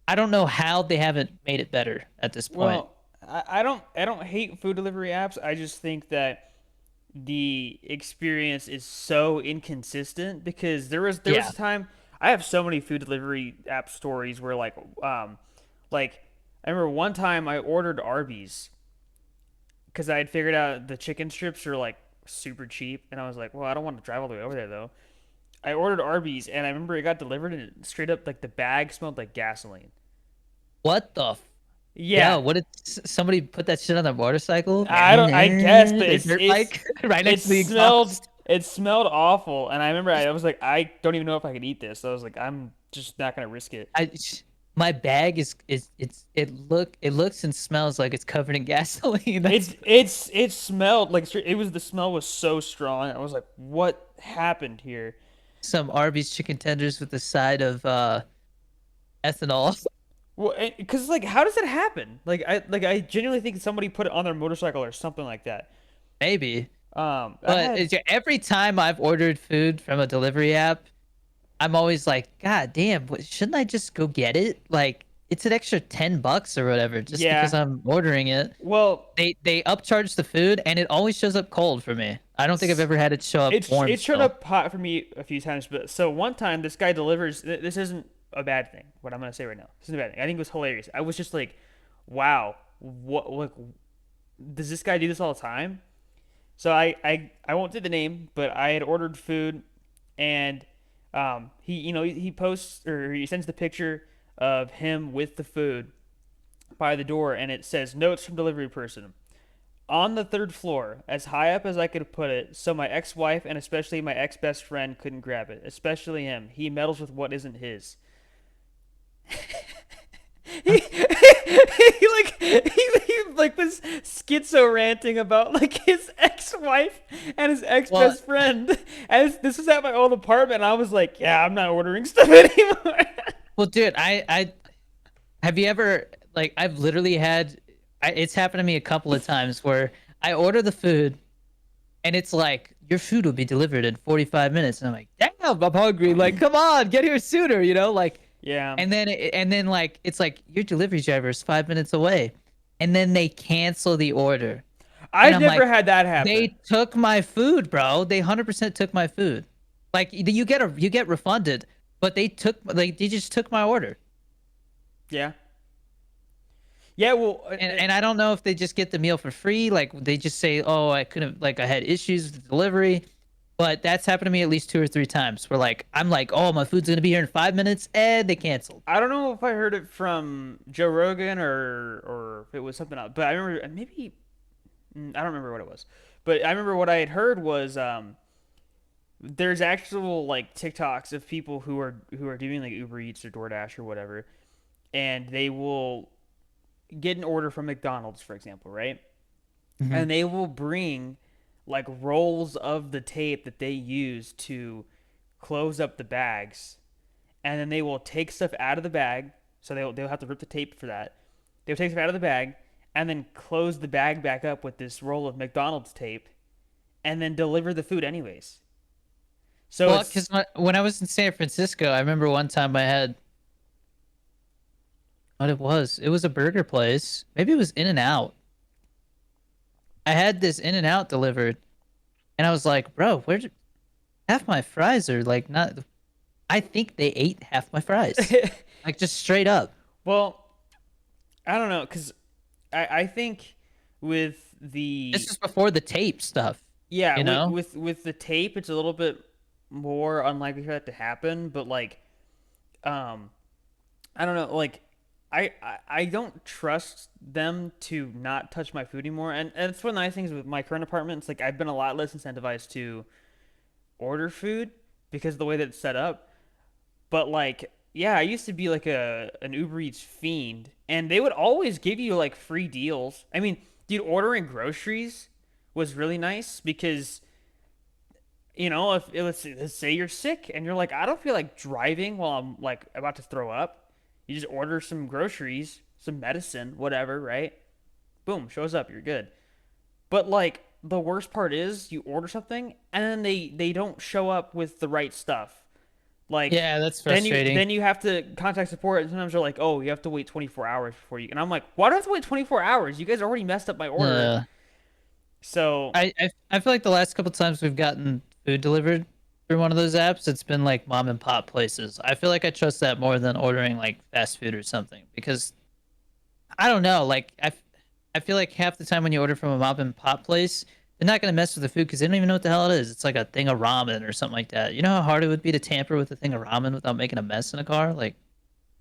I don't know how they haven't made it better at this point. Well, I don't hate food delivery apps. I just think that the experience is so inconsistent because there was Yeah. a time I have so many food delivery app stories where like I remember one time I ordered Arby's because I had figured out the chicken strips are like super cheap and I was like, well, I don't want to drive all the way over there though. I ordered Arby's and I remember it got delivered and it straight up like the bag smelled like gasoline. What the Yeah, Yeah, what did somebody put that shit on their motorcycle? I don't. I guess, but Their dirt bike right it next to the smelled exhaust. it smelled awful, and I remember I was like, I don't even know if I could eat this. So I was like, I'm just not gonna risk it. I my bag it looks and smells like it's covered in gasoline. That's It smelled like it was the smell was so strong. I was like, what happened here? some Arby's chicken tenders with a side of ethanol. Well, because like, how does that happen? I genuinely think somebody put it on their motorcycle or something like that. Maybe. I But had every time I've ordered food from a delivery app, I'm always like, God damn, shouldn't I just go get it? Like, it's an extra $10 or whatever just because yeah. I'm ordering it. Well, They upcharge the food and it always shows up cold for me. I don't think I've ever had it show up warm It showed still. up hot for me a few times, but so one time this guy delivers. This isn't a bad thing. What I'm gonna say right now, this isn't a bad thing. I think it was hilarious. I was just like, wow, what like does this guy do this all the time? So I won't say the name, but I had ordered food, and he he posts or he sends the picture of him with the food by the door, and it says notes from delivery person on the third floor, as high up as I could put it, so my ex-wife and especially my ex-best friend couldn't grab it, especially him. He meddles with what isn't his. He like was schizo ranting about like his ex-wife and his Well, ex-best friend. And this was at my old apartment, and I was like, yeah, I'm not ordering stuff anymore. well, dude, I have you ever like I've literally had it's happened to me a couple of times where I order the food and it's like your food will be delivered in 45 minutes and I'm like, damn, I'm hungry. Like, come on, get here sooner, like. Yeah, And then like it's like your delivery driver is 5 minutes away, and then they cancel the order, and I've I'm like, never had that happen. they took my food, bro. They 100% took my food. Like you get refunded, but they just took my order, Yeah, yeah. Well, and I don't know if they just get the meal for free, like they just say, oh, I couldn't, like I had issues with the delivery, But that's happened to me at least 2 or 3 times. Where like I'm like, oh, my food's gonna be here in 5 minutes, and they canceled. I don't know if I heard it from Joe Rogan or if it was something else, but I remember maybe I don't remember what it was, but I remember what I had heard was there's actual like TikToks of people who are doing like Uber Eats or DoorDash or whatever, and they will get an order from McDonald's, for example, right? Hmm. And they will bring like rolls of the tape that they use to close up the bags, and then they will take stuff out of the bag. So they'll have to rip the tape for that. They'll take stuff out of the bag and then close the bag back up with this roll of McDonald's tape, and then deliver the food anyways. So Well, it's because when I was in San Francisco, I remember one time I had what it was. It was a burger place. Maybe it was In and Out. I had this In and Out delivered, and I was like, bro, where'd half my fries are like not. I think they ate half my fries, like just straight up. well, I don't know, because I think with This the is before the tape stuff, yeah you know? with the tape, it's a little bit more unlikely for that to happen. But like, um, I don't know, like I don't trust them to not touch my food anymore. And it's one of the nice things with my current apartment. It's like I've been a lot less incentivized to order food because of the way that it's set up. But like, yeah, I used to be like a an Uber Eats fiend, and they would always give you like free deals. I mean, dude, ordering groceries was really nice because if let's say you're sick and you're like, I don't feel like driving while I'm like about to throw up. You just order some groceries, some medicine, whatever, right? Boom, shows up, you're good. But like the worst part is you order something and then they don't show up with the right stuff. Like Yeah, that's then you frustrating. then you have to contact support and sometimes they're like, "Oh, you have to wait 24 hours before you." And I'm like, "Why do I have to wait 24 hours? You guys already messed up my order." Uh, So, I feel like the last couple times we've gotten food delivered through one of those apps, it's been like mom and pop places. I feel like I trust that more than ordering like fast food or something because I don't know. Like I feel like half the time when you order from a mom and pop place, they're not gonna mess with the food because they don't even know what the hell it is. It's like a thing of ramen or something like that. You know how hard it would be to tamper with a thing of ramen without making a mess in a car? Like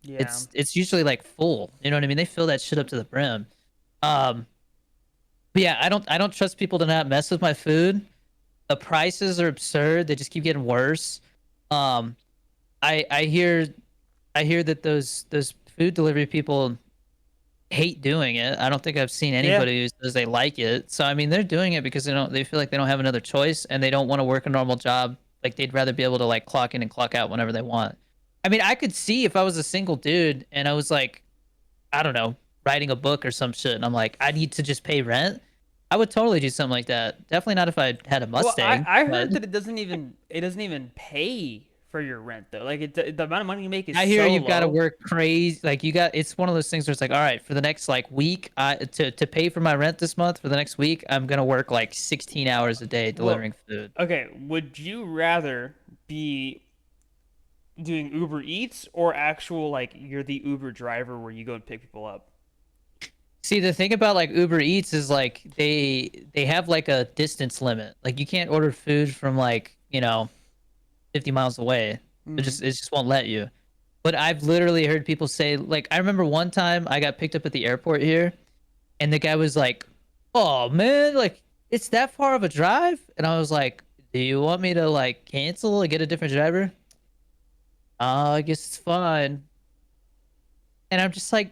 yeah. it's usually like full. You know what I mean? They fill that shit up to the brim. Um, but yeah, I don't trust people to not mess with my food. The prices are absurd. They just keep getting worse. Um, I hear that those food delivery people hate doing it. I don't think I've seen Yeah. anybody who says they like it. So I mean, they're doing it because they feel like they don't have another choice and they don't want to work a normal job. Like they'd rather be able to like clock in and clock out whenever they want. I mean, I could see if I was a single dude and I was like, I don't know, writing a book or some shit and I'm like, I need to just pay rent. I would totally do something like that. Definitely not if I had a Well, I Mustang, I but heard that it doesn't even pay for your rent though. Like the amount of money you make is I hear so you've got to low. work crazy. Like it's one of those things where it's like, all right, for the next like week, to pay for my rent this month for the next week, I'm gonna work like 16 hours a day Well, delivering food. okay, would you rather be doing Uber Eats or actual like you're the Uber driver where you go and pick people up? See, the thing about like Uber Eats is like they have like a distance limit. Like you can't order food from like 50 miles away. Mm. It just won't let you. But I've literally heard people say like I remember one time I got picked up at the airport here and the guy was like, "Oh man, like it's that far of a drive?" And I was like, "Do you want me to like cancel and get a different driver?" I guess it's fine. And I'm just like,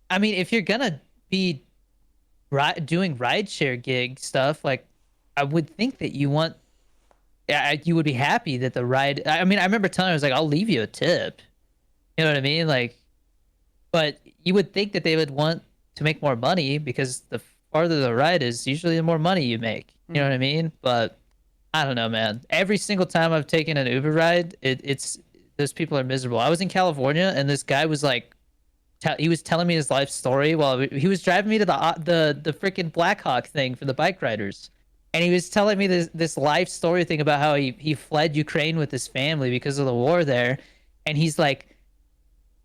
I mean, if you're gonna be doing rideshare gig stuff, like I would think that yeah, you would be happy that the ride. I mean, I remember telling her, I was like, "I'll leave you a tip." You know what I mean? Like, but you would think that they would want to make more money because the farther the ride is, usually the more money you make. You know what Mm. I mean? But I don't know, man. Every single time I've taken an Uber ride, it's those people are miserable. I was in California and this guy was like, he was telling me his life story while he was driving me to the freaking Blackhawk thing for the bike riders. And he was telling me this life story thing about how he fled Ukraine with his family because of the war there. And he's like,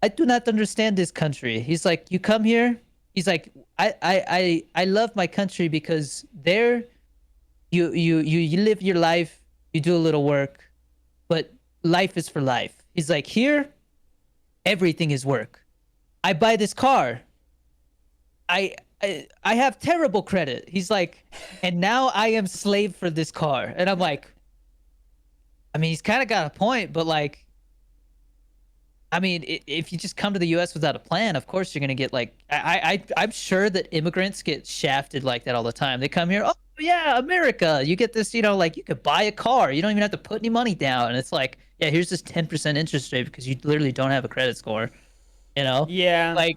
I do not understand this country. He's like, you come here. He's like, I love my country because there You live your life, you do a little work, but life is for life. He's like, here, everything is work. I buy this car. I have terrible credit. He's like, and now I am slave for this car. And I'm like, I mean, he's kind of got a point, but like, I mean, if you just come to the U.S. without a plan, of course you're gonna get like, I'm sure that immigrants get shafted like that all the time. They come here, oh yeah, America. You get this, like you could buy a car. You don't even have to put any money down. And it's like, yeah, here's this 10% interest rate because you literally don't have a credit score. You know, Yeah. like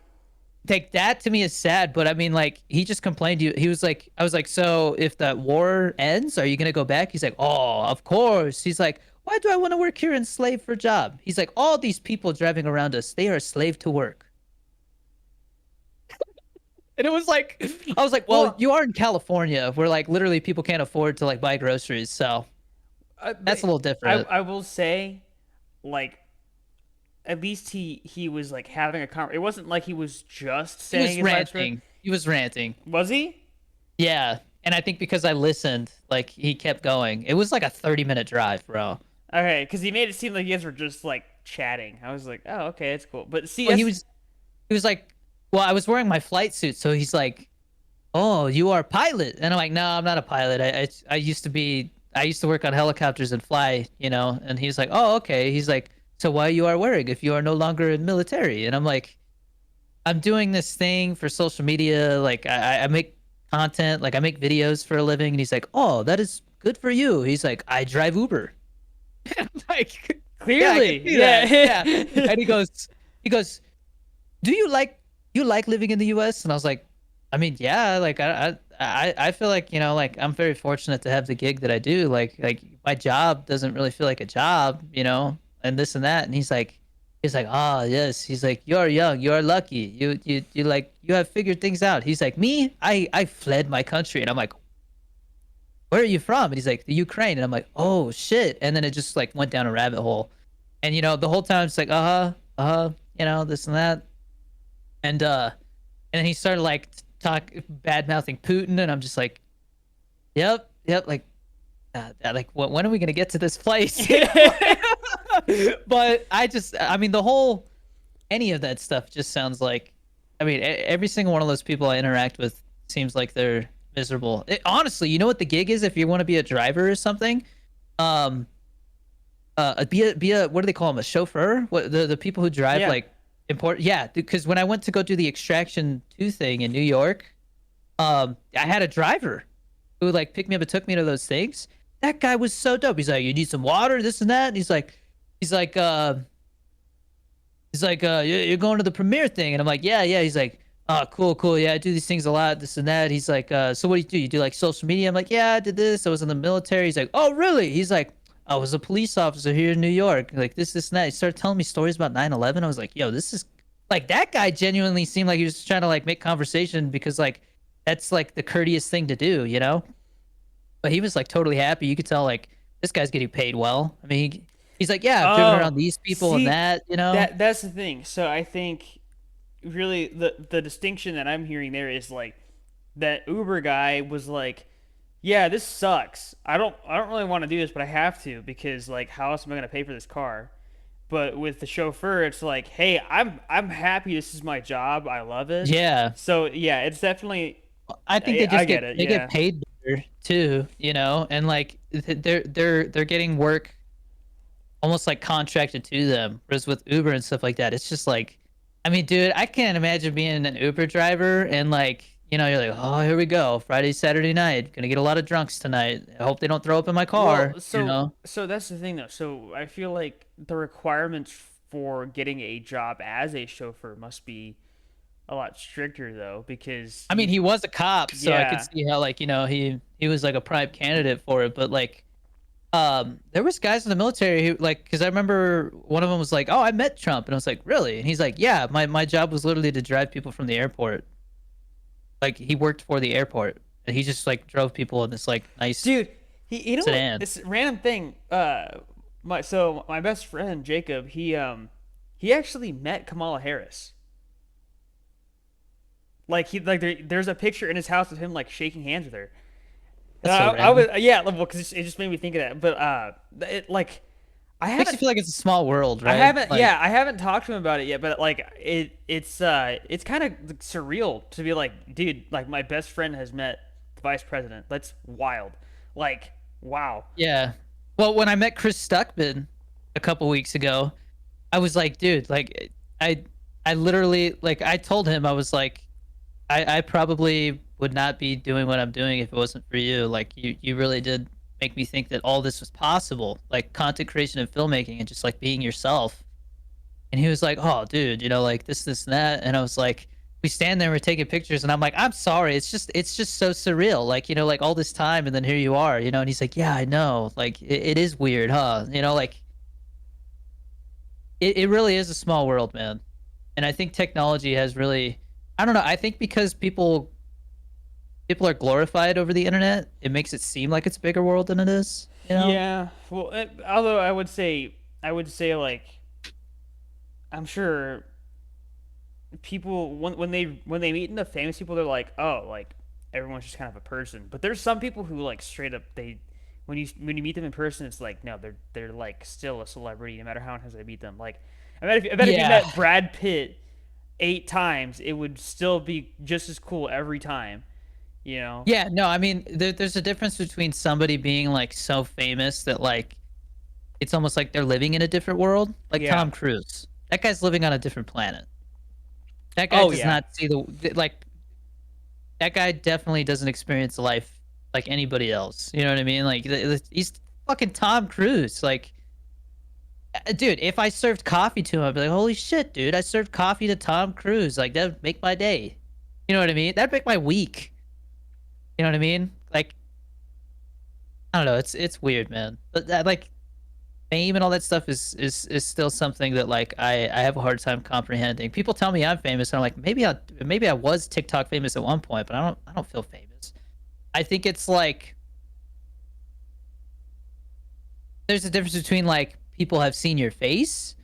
take that to me is sad, but I mean, like he just complained to you. He was like, I was like, so if that war ends, are you gonna go back? He's like, oh, of course. He's like, why do I want to work here and slave for a job? He's like, all these people driving around us, they are a slave to work. And it was like, I was like, well, Well, you are in California, where like literally people can't afford to like buy groceries, so that's a but little different. I will say, like, at least he was like having a conversation. It wasn't like he was just He saying was his life story. ranting. He was ranting. Was he? Yeah. And I think because I listened, like he kept going. It was like a 30-minute drive, bro. Okay, because he made it seem like you guys were just like chatting. I was like, oh, okay, it's cool. But see, Well, that's he was like, well, I was wearing my flight suit, so he's like, "Oh, you are a pilot," and I'm like, "No, I'm not a pilot. I used to be. I used to work on helicopters and fly, you know." And he's like, "Oh, okay." He's like, "So why you are wearing if you are no longer in military?" And I'm like, "I'm doing this thing for social media. Like, I make content. Like, I make videos for a living." And he's like, "Oh, that is good for you." He's like, "I drive Uber." Like, yeah, I can clearly, see that. Yeah. yeah. And he goes, do you like living in the US? And I was like, I mean, yeah, like I feel like, like I'm very fortunate to have the gig that I do. Like my job doesn't really feel like a job, and this and that. And he's like, ah, yes. He's like, you're young, you're lucky. You like you have figured things out. He's like, me, I fled my country. And I'm like, where are you from? And he's like, the Ukraine. And I'm like, oh shit. And then it just like went down a rabbit hole. And the whole time it's like, this and that. And then he started like bad mouthing Putin, and I'm just like, yep, like when are we gonna get to this place? But I mean, any of that stuff just sounds like, I mean, every single one of those people I interact with seems like they're miserable. Honestly, you know what the gig is if you want to be a driver or something? Um, be a what do they call them? A chauffeur? What the people who drive Yeah. like important? Yeah, because when I went to go do the Extraction 2 thing in New York, I had a driver who like picked me up and took me to those things. That guy was so dope. He's like, you need some water, this and that. And he's like, you're going to the premiere thing, and I'm like, yeah. He's like, oh, cool, yeah, I do these things a lot, this and that. He's like, so what do you do? You do like social media? I'm like, yeah, I did this. I was in the military. He's like, oh, really? He's like, I was a police officer here in New York. Like this and that. He started telling me stories about 9/11. I was like, yo, this is like that guy genuinely seemed like he was trying to like make conversation because like that's like the courteous thing to do, you know? But he was like totally happy. You could tell like this guy's getting paid well. I mean, he's like, yeah, I've driven Oh, around these people and see, that, you know? that's the thing. So I think really the distinction that I'm hearing there is like that Uber guy was like, yeah, this sucks. I don't really want to do this, but I have to because like how else am I gonna pay for this car? But with the chauffeur, it's like, hey, I'm happy. This is my job. I love it. Yeah. So yeah, it's definitely. I think I get it. they get Yeah. paid better too, and like they're getting work almost like contracted to them. Whereas with Uber and stuff like that, it's just like, I mean, dude, I can't imagine being an Uber driver and like, you're like, oh, here we go, Friday, Saturday night, gonna get a lot of drunks tonight. I hope they don't throw up in my car, Well, you so know? so that's the thing though. So I feel like the requirements for getting a job as a chauffeur must be a lot stricter though, because I mean, you, he was a cop, so I could yeah, see how like, he was like a prime candidate for it, but like, there was guys in the military who like, because I remember one of them was like, oh, I met Trump, and I was like, really? And he's like, yeah, my job was literally to drive people from the airport. Like he worked for the airport, and he just like drove people in this like nice dude. You know what? sedan. This random thing. My best friend Jacob, he actually met Kamala Harris. Like there's a picture in his house of him like shaking hands with her. That's so I was random. yeah, well, because it just made me think of that. But it like I Makes you haven't feel like it's a small world, right? Like, I haven't talked to him about it yet. But like it's kind of surreal to be like, dude, like my best friend has met the vice president. That's wild. Like, wow. yeah. Well, when I met Chris Stuckman a couple weeks ago, I was like, dude, like, I, I literally, like, I told him I was like, I probably would not be doing what I'm doing if it wasn't for you. Like, you really did make me think that all this was possible, like content creation and filmmaking, and just like being yourself. And he was like, "Oh, dude, like this, and that." And I was like, we stand there, we're taking pictures, and I'm like, "I'm sorry, it's just so surreal, like like all this time, and then here you are." And he's like, "Yeah, I know, like it is weird, huh?" Like it really is a small world, man. And I think technology has really, I don't know, I think because people are glorified over the internet, it makes it seem like it's a bigger world than it is. Yeah. Well, although I would say like I'm sure people when they meet the famous people, they're like, oh, like everyone's just kind of a person. But there's some people who like straight up they when you meet them in person, it's like no, they're like still a celebrity no matter how many times I meet them. Like I bet if you Yeah. met Brad Pitt 8 times, it would still be just as cool every time. You know? Yeah, no, I mean, there's a difference between somebody being like so famous that like it's almost like they're living in a different world, like Yeah. Tom Cruise. That guy's living on a different planet. That guy Oh does yeah. not see like that guy definitely doesn't experience life like anybody else. You know what I mean? Like he's fucking Tom Cruise. Like, dude, if I served coffee to him, I'd be like, "Holy shit, dude! I served coffee to Tom Cruise. Like that would make my day." You know what I mean? That'd make my week. You know what I mean? Like, I don't know. It's weird, man. But that, like, fame and all that stuff is still something that like I have a hard time comprehending. People tell me I'm famous, and I'm like, maybe I was TikTok famous at one point, but I don't feel famous. I think it's like there's a difference between like people have seen your face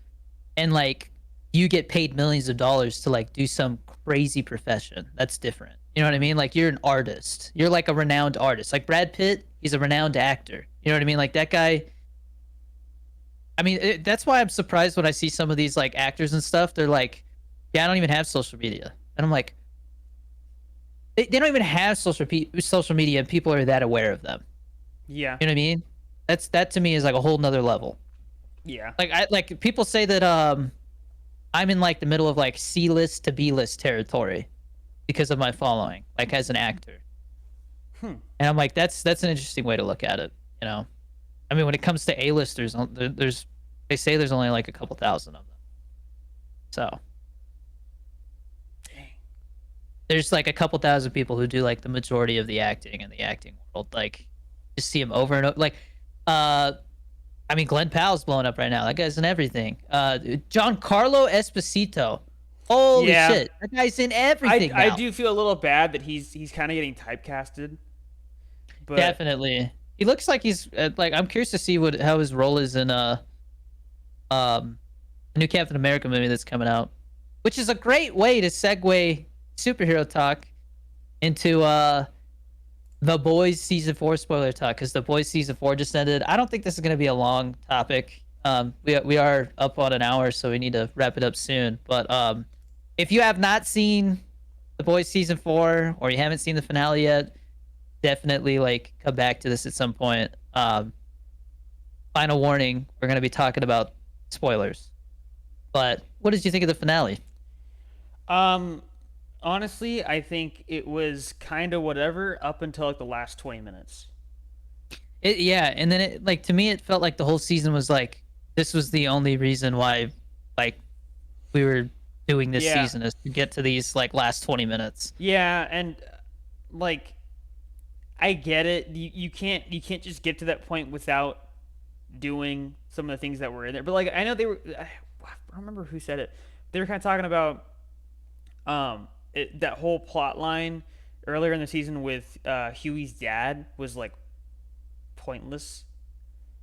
and like you get paid millions of dollars to like do some crazy profession. That's different. You know what I mean? Like you're an artist. You're like a renowned artist. Like Brad Pitt, he's a renowned actor. You know what I mean? Like that guy. I mean, that's why I'm surprised when I see some of these like actors and stuff. They're like, "Yeah, I don't even have social media," and I'm like, they don't even have social media, and people are that aware of them. Yeah. You know what I mean? That to me is like a whole nother level. Yeah. Like I like people say that I'm in like the middle of like C list to B list territory because of my following, like as an actor. Hmm. And I'm like, that's an interesting way to look at it. You know, I mean, when it comes to A-listers, there's they say there's only like a couple thousand of them. So Dang. there's like a couple thousand people who do like the majority of the acting in the acting world. Like, just see them over and over. Like, uh, I mean, Glenn Powell's blowing up right now. That guy's in everything. Giancarlo Esposito. Holy Yeah. shit, that guy's in everything I now. do feel a little bad that he's kind of getting typecasted, but Definitely. He looks like he's like I'm curious to see what how his role is in a new Captain America movie that's coming out, which is a great way to segue superhero talk into The Boys season 4 spoiler talk, because The Boys season 4 just ended. I don't think this is going to be a long topic. We are up on an hour, so we need to wrap it up soon. But if you have not seen The Boys season 4 or you haven't seen the finale yet, definitely like come back to this at some point. Final warning: we're going to be talking about spoilers. But what did you think of the finale? um, honestly, I think it was kind of whatever up until like the last 20 minutes. Yeah, and then it like to me it felt like the whole season was like this was the only reason why like we were doing this Yeah. season is to get to these like last 20 minutes. Yeah, and like I get it. You can't just get to that point without doing some of the things that were in there. But like I know I don't remember who said it. They were kind of talking about that whole plot line earlier in the season with Huey's dad was like pointless.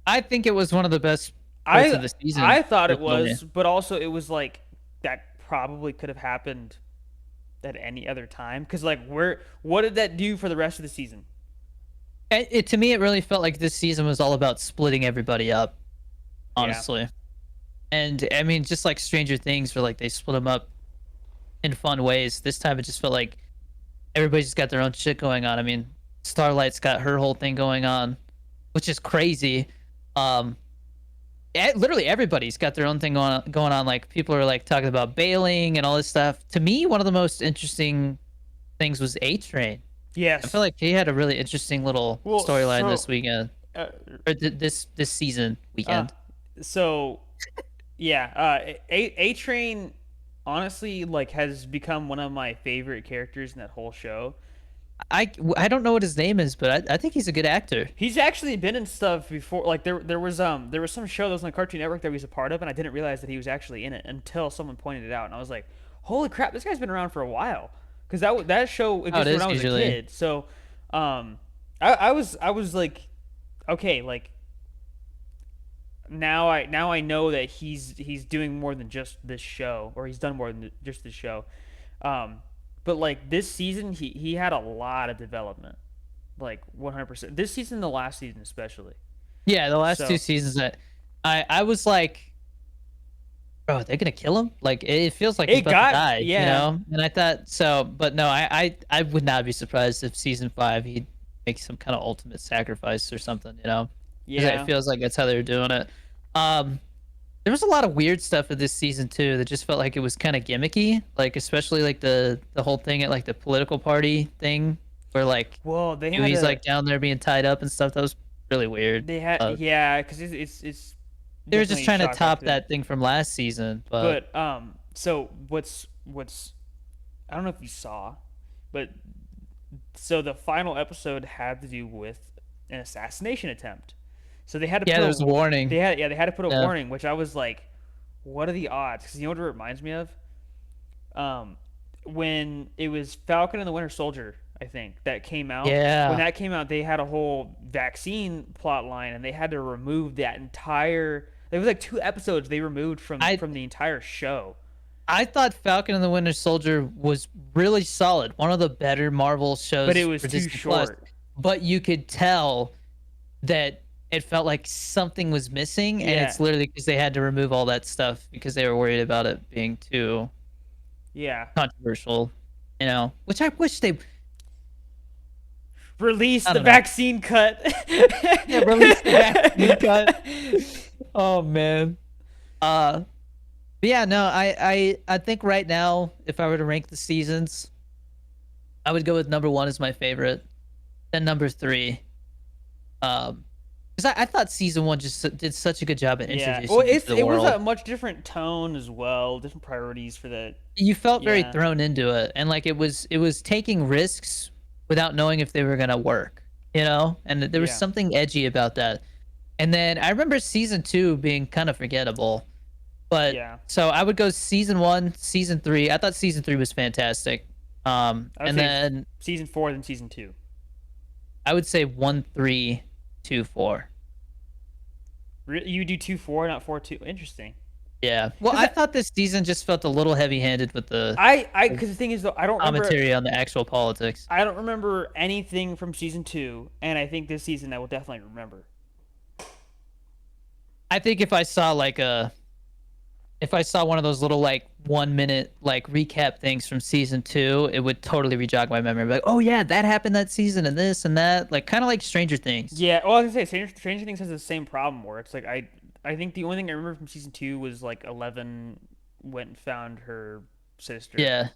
I think it was one of the best parts of the season I thought it personally. was, but also it was like that probably could have happened at any other time because like where what did that do for the rest of the season? To me, it really felt like this season was all about splitting everybody up, Yeah. honestly. And I mean, just like Stranger Things, where like they split them up in fun ways. This time, it just felt like everybody's just got their own shit going on. I mean, Starlight's got her whole thing going on, which is crazy. Um, literally everybody's got their own thing going on. Like people are like talking about bailing and all this stuff. To me, one of the most interesting things was A Train. I feel Yes. like he had a really interesting little Well, storyline this so weekend uh, or this season uh weekend. so yeah, A Train honestly like has become one of my favorite characters in that whole show. I don't know what his name is, but I think he's a good actor. He's actually been in stuff before. Like there was some show that was on Cartoon Network that he was a part of, and I didn't realize that he was actually in it until someone pointed it out, and I was like, "Holy crap, this guy's been around for a while." Because that show Oh, it existed when is I was a usually. kid. So, I was like, okay, like now I know that he's doing more than just this show, or he's done more than just this show. Um, but like this season, he had a lot of development, like 100%. This season, the last season especially. Yeah, the last two So seasons that I was like, bro, they're gonna kill him. Like it feels like he's it about to got die, you yeah know. And I thought so, but no, I would not be surprised if season 5 he'd make some kind of ultimate sacrifice or something, you know, because it yeah. feels like that's how they're doing it. Um, there was a lot of weird stuff in this season too that just felt like it was kind of gimmicky, like especially like the whole thing at like the political party thing where like Well, they had Huey's a like down there being tied up and stuff. That was really weird. they had yeah, because it's They were just definitely trying to shock top active. that thing from last season, but But so what's I don't know if you saw, but so the final episode had to do with an assassination attempt. So they had to yeah, put there's a a warning. they had to put a Yeah, warning, which I was like, what are the odds? Because you know what it reminds me of? Um, when it was Falcon and the Winter Soldier, I think that came out. When yeah. that came out, they had a whole vaccine plot line, and they had to remove that entire. There was like 2 episodes they removed I from the entire show, I thought Falcon and the Winter Soldier was really solid. One of the better Marvel but it shows was for too Disney Plus. short. But you could tell that it felt like something was missing, and Yeah, it's literally because they had to remove all that stuff because they were worried about it being too yeah. controversial, you know. Which I wish they. Release I the don't know. vaccine cut. Yeah, release the vaccine cut. Oh man. Uh, but yeah, no, I think right now, if I were to rank the seasons, I would go with number one as my favorite, then number three. Because I thought season one just did such a good job at Yeah. Well, introducing you to the it was a world. much different tone as well, different priorities for that. You felt very Yeah. thrown into it, and like it was taking risks without knowing if they were gonna work, you know. And there was Yeah. something edgy about that. And then I remember season two being kind of forgettable. But Yeah. so I would go season one, season three. I thought season three was fantastic. I would And say then season 4 then season 2. I would say one, three, two, four. You do 2 4, not 4 2. Interesting. Yeah. Well, Because I thought this season just felt a little heavy-handed with the because the thing is though, commentary on the actual politics. I don't remember anything from season 2, and I think this season I will definitely remember. I think if I saw one of those little like 1 minute like recap things from season two, it would totally rejog my memory. Like, oh yeah, that happened that season and this and that. Like kind of like Stranger Things. Yeah. Well, I was gonna say Stranger Things has the same problem where it's like I think the only thing I remember from season 2 was like 11 went and found her sister. Yeah.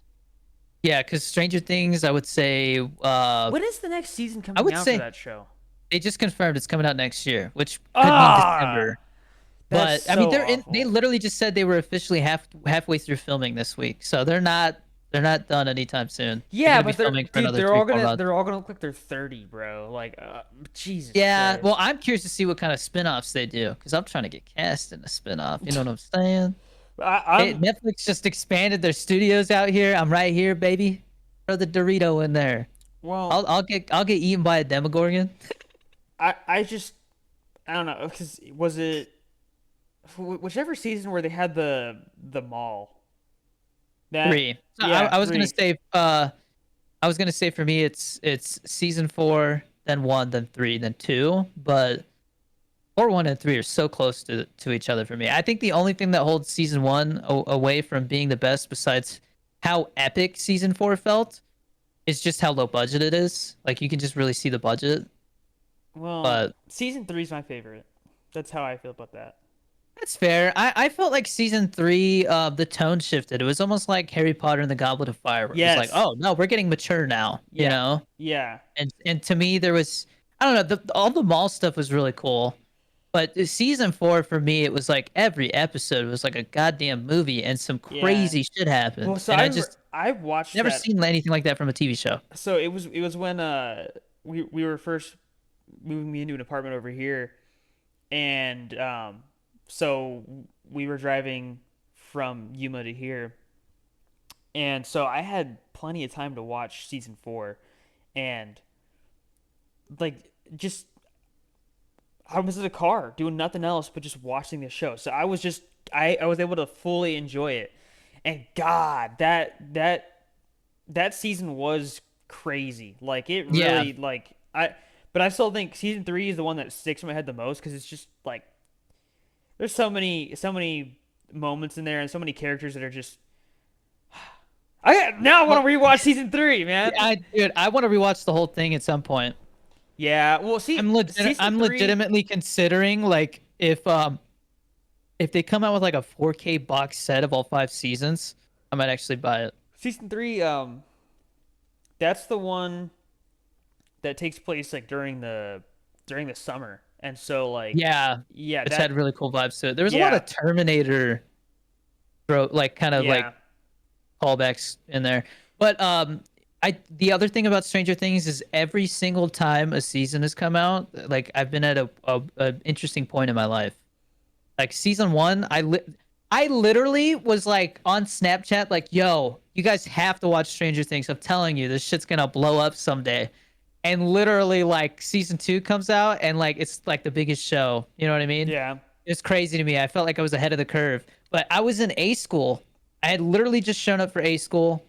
Yeah, because Stranger Things, When is the next season I coming would out for say that show? they just confirmed it's coming out next year, which could mean Ah, December. that's But I mean, so they awful. literally just said they were officially halfway through filming this week, so they're not done anytime soon. They're Yeah, gonna be but they're filming for dude, another 3 4 months. they're all gonna look like they're 30, bro. Like, Jesus Yeah, well, Christ. I'm curious to see what kind of spin-offs they do because I'm trying to get cast in a spin-off. You know what I'm saying? I'm Netflix just expanded their studios out here. I'm right here, baby. Throw the Dorito in there. well, I'll get eaten by a Demogorgon. I just I don't know because was it whichever season where they had the mall that 3. So yeah I was gonna 3 say I was gonna say for me it's season 4, then 1, then 3, then 2, but or 1 and 3 are so close to each other for me. I think the only thing that holds season 1 away from being the best, besides how epic season 4 felt, is just how low budget it is. Like you can just really see the budget. Well, But season three is my favorite. That's how I feel about that. that's fair. I felt like season 3, the tone shifted. It was almost like Harry Potter and the Goblet of Fire, where it was like, Yes. oh no, we're getting mature now, you Yeah. know? Yeah. And to me, there was, I don't know, all the mall stuff was really cool. But season 4 for me, it was like every episode was like a goddamn movie, and some Yeah. crazy shit Well, happened. so And I I remember just I watched never that. seen anything like that from a TV show. So it was when we were first moving me into an apartment over here, and so we were driving from Yuma to here, and so I had plenty of time to watch season four, and like just I was in the car doing nothing else but just watching the show. So I was just I was able to fully enjoy it. And God, that season was crazy. Like it Yeah. really like I but I still think season 3 is the one that sticks in my head the most cuz it's just like there's so many moments in there and so many characters that are just I now want Well, to rewatch season 3, man. dude, I want to rewatch the whole thing at some point. Yeah, well, see, season I'm 3 legitimately considering like if they come out with like a 4K box set of all 5 seasons, I might actually buy it. season 3 that's the one that takes place like during the summer. And so like Yeah, yeah, which had that really cool vibes to it. There was a lot yeah, of Terminator, like kind of like yeah. callbacks in there. But I the other thing about Stranger Things is every single time a season has come out, like I've been at a interesting point in my life. Like season 1, I literally was like on Snapchat, like, "Yo, you guys have to watch Stranger Things. I'm telling you, this shit's gonna blow up someday." And literally, like season 2 comes out, and like it's like the biggest show. You know what I mean? Yeah. It's crazy to me. I felt like I was ahead of the curve, but I was in A school. I had literally just shown up for A school,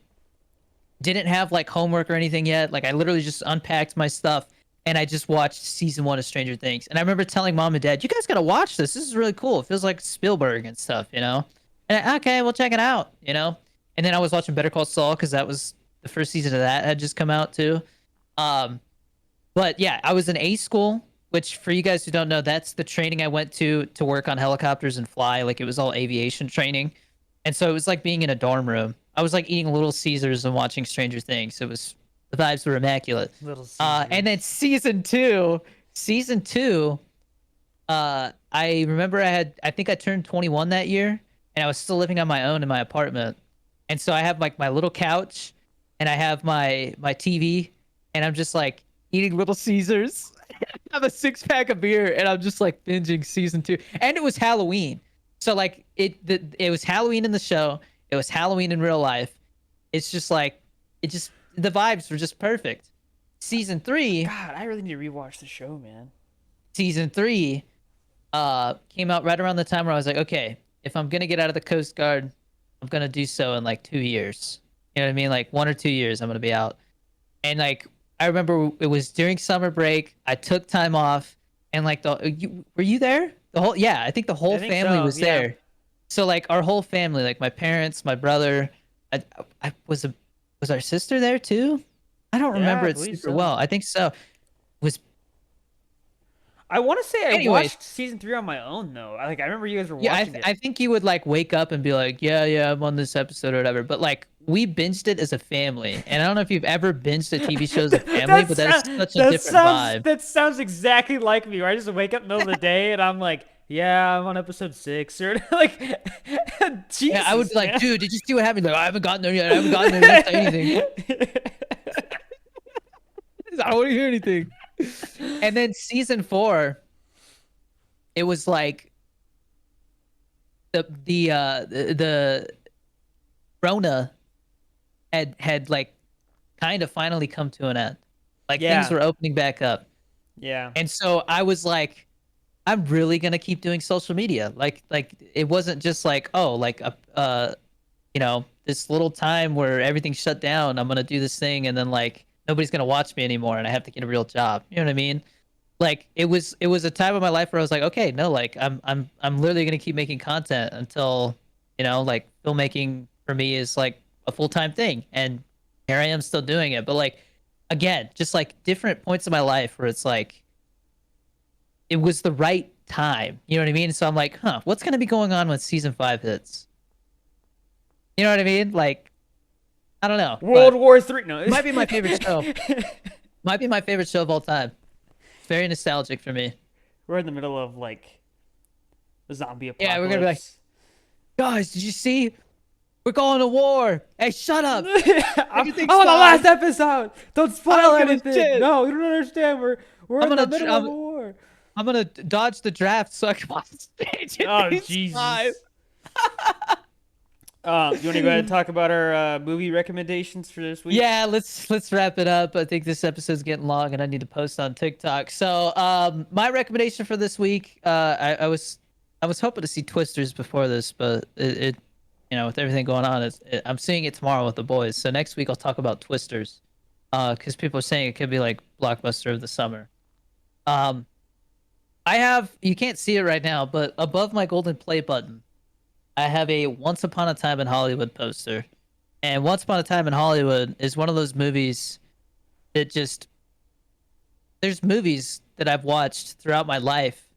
didn't have like homework or anything yet. Like I literally just unpacked my stuff and I just watched season 1 of Stranger Things. And I remember telling mom and dad, "You guys gotta watch this. This is really cool. It feels like Spielberg and stuff, you know." And okay, we'll check it out, you know. And then I was watching Better Call Saul because that was the first season of that had just come out too. Um, but yeah, I was in A school, which for you guys who don't know, that's the training I went to work on helicopters and fly. Like it was all aviation training. And so it was like being in a dorm room. I was like eating Little Caesars and watching Stranger Things. It was the vibes were immaculate. Little And then Caesars. season two, I remember I think I turned 21 that year, and I was still living on my own in my apartment. And so I have like my little couch, and I have my TV, and I'm just like eating Little Caesars. I have a 6 pack of beer, and I'm just like binging season 2. And it was Halloween, so like it was Halloween in the show. It was Halloween in real life. It's just like it just the vibes were just perfect. Season 3, God, I really need to rewatch the show, man. season 3 came out right around the time where I was like, okay, if I'm gonna get out of the Coast Guard, I'm gonna do so in like 2 years. You know what I mean? Like 1 or 2 years, I'm gonna be out. And like I remember it was during summer break. I took time off, and like were you there? The whole yeah, I think the I whole think family so. was Yeah. there. So like our whole family, like my parents, my brother, I, was our sister there too? I don't Yeah, remember I it believe super so. well. I think so. Was I want to say I anyways, watched season 3 on my own though. I remember you guys were yeah, watching it. I think you would like wake up and be like, yeah, yeah, I'm on this episode or whatever. But like we binged it as a family, and I don't know if you've ever binged a TV show as a family, but that is such a different vibe. that sounds exactly like me. Where I just wake up in the middle of the day and I'm like, yeah, I'm on episode 6 or like, Yeah, I would Jesus, be like, man. dude, did you see what happened? Like, I haven't gotten there yet. I haven't gotten there. You don't say anything. I don't want to hear anything. And then season 4, it was like the Rona had like kind of finally come to an end. Like things Yeah, were opening back up. yeah, And so I was like, I'm really gonna keep doing social media. Like it wasn't just like, oh, like a you know, this little time where everything shut down, I'm gonna do this thing, and then like nobody's gonna watch me anymore, and I have to get a real job. You know what I mean? Like it was a time of my life where I was like, okay, no, like I'm literally gonna keep making content until like filmmaking for me is like a full time thing, and here I am still doing it. But like again, just like different points of my life where it's like it was the right time. You know what I mean? So I'm like, huh, what's gonna be going on when season 5 hits? You know what I mean? Like I don't know, World but War Three. No. might be my favorite show. Might be my favorite show of all time. It's very nostalgic for me. We're in the middle of like a zombie Yeah, we're gonna be like, apocalypse. guys, did you see? We're going to war. Hey, shut up. I'm Everything's on the last fine. episode. Don't I spoil don't give a anything. shit. No, you don't understand. We're I'm in the gonna middle of a war. I'm gonna dodge the draft so I can watch Stranger Oh Things 5. Jesus. Do you want to go ahead and talk about our movie recommendations for this week? Yeah, let's wrap it up. I think this episode's getting long and I need to post on TikTok. So my recommendation for this week, I was hoping to see Twisters before this, but it with everything going on, I'm seeing it tomorrow with the boys. So next week I'll talk about Twisters. Because people are saying it could be like blockbuster of the summer. Um you can't see it right now, but above my golden play button, I have a Once Upon a Time in Hollywood poster. And Once Upon a Time in Hollywood is one of those movies that just there's movies that I've watched throughout my life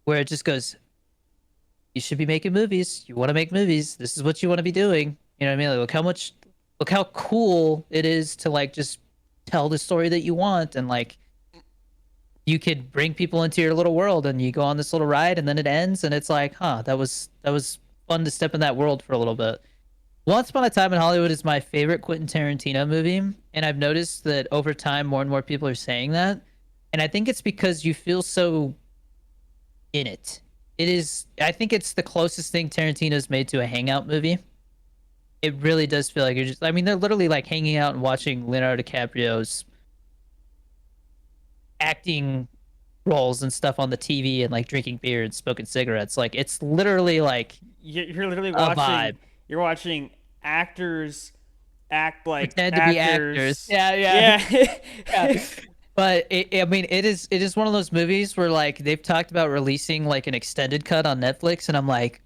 where it just goes, you should be making movies. You want to make movies. This is what you want to be doing. You know what I mean? Like, look how cool it is to like just tell the story that you want, and like you could bring people into your little world and you go on this little ride and then it ends and it's like, huh, that was fun to step in that world for a little bit. Once Upon a Time in Hollywood is my favorite Quentin Tarantino movie, and I've noticed that over time more and more people are saying that. And I think it's because you feel so in it. It is I think it's the closest thing Tarantino's made to a hangout movie. It really does feel like you're just, I mean, they're literally like hanging out and watching Leonardo DiCaprio's acting roles and stuff on the TV and like drinking beer and smoking cigarettes. Like it's literally like You're literally a watching. vibe. You're watching actors act like Pretend to be actors. actors. Yeah, yeah, Yeah. yeah. But I mean, it is one of those movies where like they've talked about releasing like an extended cut on Netflix, and I'm like,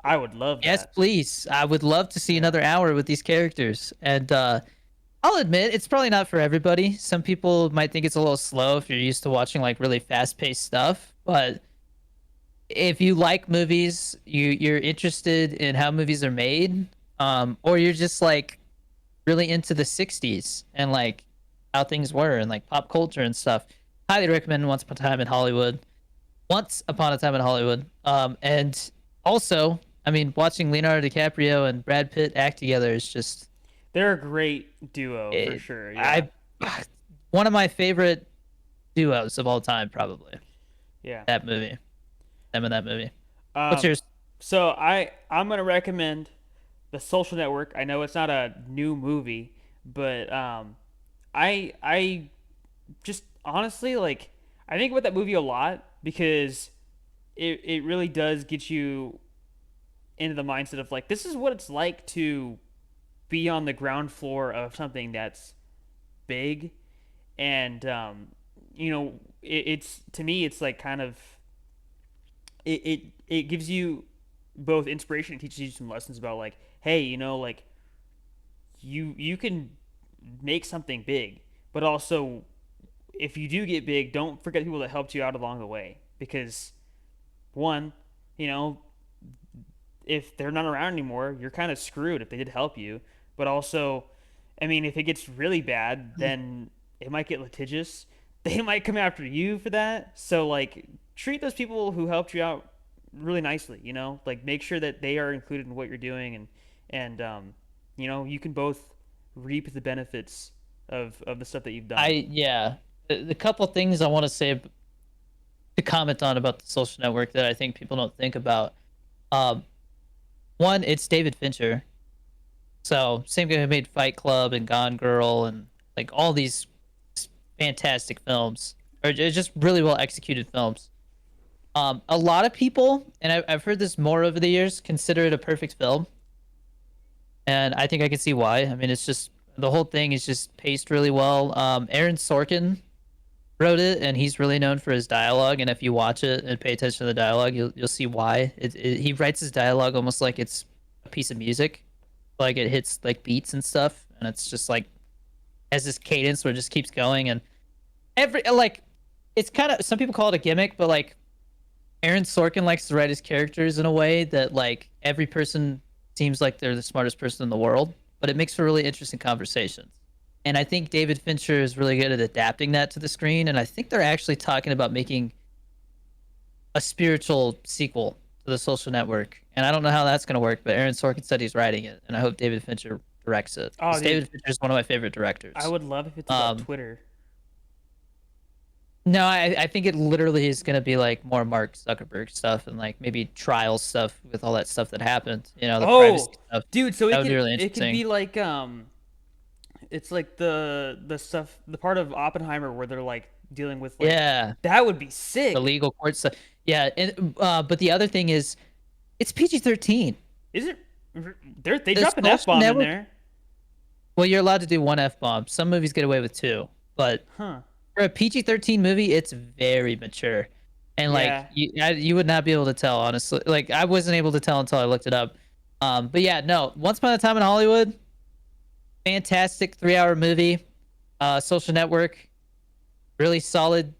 I would love yes, that. please. I would love to see Yeah. another hour with these characters. And I'll admit it's probably not for everybody. Some people might think it's a little slow if you're used to watching like really fast-paced stuff, but if you like movies, you're interested in how movies are made, or you're just like really into the 60s and like how things were and like pop culture and stuff, highly recommend Once Upon a Time in Hollywood. Once Upon a Time in Hollywood. And also, I mean, watching Leonardo DiCaprio and Brad Pitt act together is just They're a great duo for it, sure. Yeah. I one of my favorite duos of all time, probably. Yeah. That movie, them in that movie. What's Um, yours? so I'm gonna recommend The Social Network. I know it's not a new movie, but I just honestly like I think about that movie a lot because it really does get you into the mindset of like this is what it's like to be on the ground floor of something that's big and it's to me it's like kind of it gives you both inspiration and teaches you some lessons about like hey like you can make something big but also if you do get big don't forget people that helped you out along the way because one you know if they're not around anymore you're kind of screwed if they did help you but also I mean if it gets really bad then it might get litigious they might come after you for that so like treat those people who helped you out really nicely like make sure that they are included in what you're doing and you can both reap the benefits of the stuff that you've done. Yeah, the couple things I want to say to comment on about the Social Network that I think people don't think about. Um, One, it's David Fincher. So same guy who made Fight Club and Gone Girl and like all these fantastic films, or just really well executed films. A lot of people, and I've heard this more over the years, consider it a perfect film, and I think I can see why. I mean, it's just The whole thing is just paced really well. Aaron Sorkin wrote it, and he's really known for his dialogue. And if you watch it and pay attention to the dialogue, you'll see why. He writes his dialogue almost like it's a piece of music, like it hits like beats and stuff, and it's just like has this cadence where it just keeps going. And every like, it's kind of, some people call it a gimmick, but like Aaron Sorkin likes to write his characters in a way that like every person seems like they're the smartest person in the world, but it makes for really interesting conversations. And I think David Fincher is really good at adapting that to the screen. And I think they're actually talking about making a spiritual sequel to The Social Network. And I don't know how that's going to work, but Aaron Sorkin said he's writing it, and I hope David Fincher directs it. Oh, Because dude, David Fincher is one of my favorite I directors. would love if it's about Um, Twitter. no, I think it literally is going to be like more Mark Zuckerberg stuff and like maybe trial stuff with all that stuff that happened. You know, the privacy Oh, stuff. dude, so That it would be could really it could interesting. be like it's like the stuff, the part of Oppenheimer where they're like dealing with like, Yeah, that would be the sick. legal court stuff. Yeah, and but the other thing is, it's PG-13. Is it? They The drop an F Social bomb in Network. there, Well, you're allowed to do one F bomb. Some movies get away with two, but huh? for a PG-13 movie, it's very mature, and like Yeah. you would not be able to tell honestly. Like I wasn't able to tell until I looked it up. But yeah, no. Once Upon a Time in Hollywood, fantastic 3-hour movie. Social Network, really solid.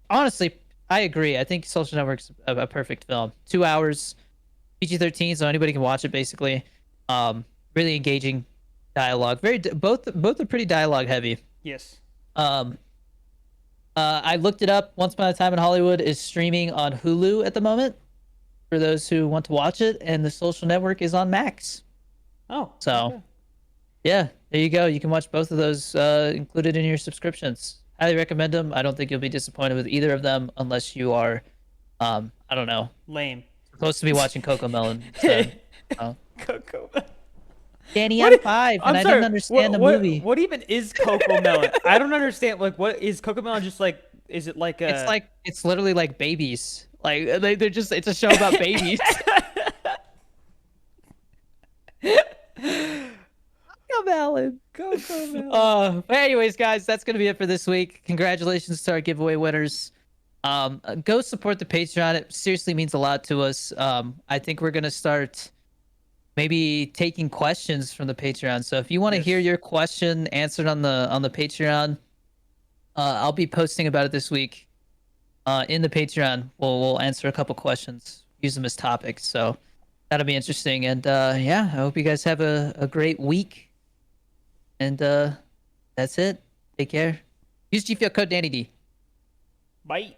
Honestly, I agree. I think Social Network's a perfect film. 2 hours, PG-13, so anybody can watch it basically. Really engaging dialogue. Both are pretty dialogue heavy. Yes. Um, I looked it up. Once Upon a Time in Hollywood is streaming on Hulu at the moment for those who want to watch it, and The Social Network is on Max. Oh, So okay. yeah, there you go. You can watch both of those included in your subscriptions. Highly recommend them. I don't think you'll be disappointed with either of them unless you are, I don't know, Lame. supposed to be watching Coco Melon instead. Oh. Coco. Danny, What? I'm 5, and I'm I didn't sorry. understand What the what movie. what even is Coco Melon? I don't understand. Like, what is Coco Melon? Just like, is it like It's a? like it's literally like babies. Like they're just it's a show about babies. Coco Melon. Coco Melon. But anyways, guys, that's gonna be it for this week. Congratulations to our giveaway winners. Go support the Patreon. It seriously means a lot to us. I think we're gonna start maybe taking questions from the Patreon. So if you want to hear Yes. your question answered on the Patreon, I'll be posting about it this week. In the Patreon, we'll answer a couple questions, use them as topics. So that'll be interesting. And yeah, I hope you guys have a great week. And that's it. Take care. Use GFL code Danny D. Bye.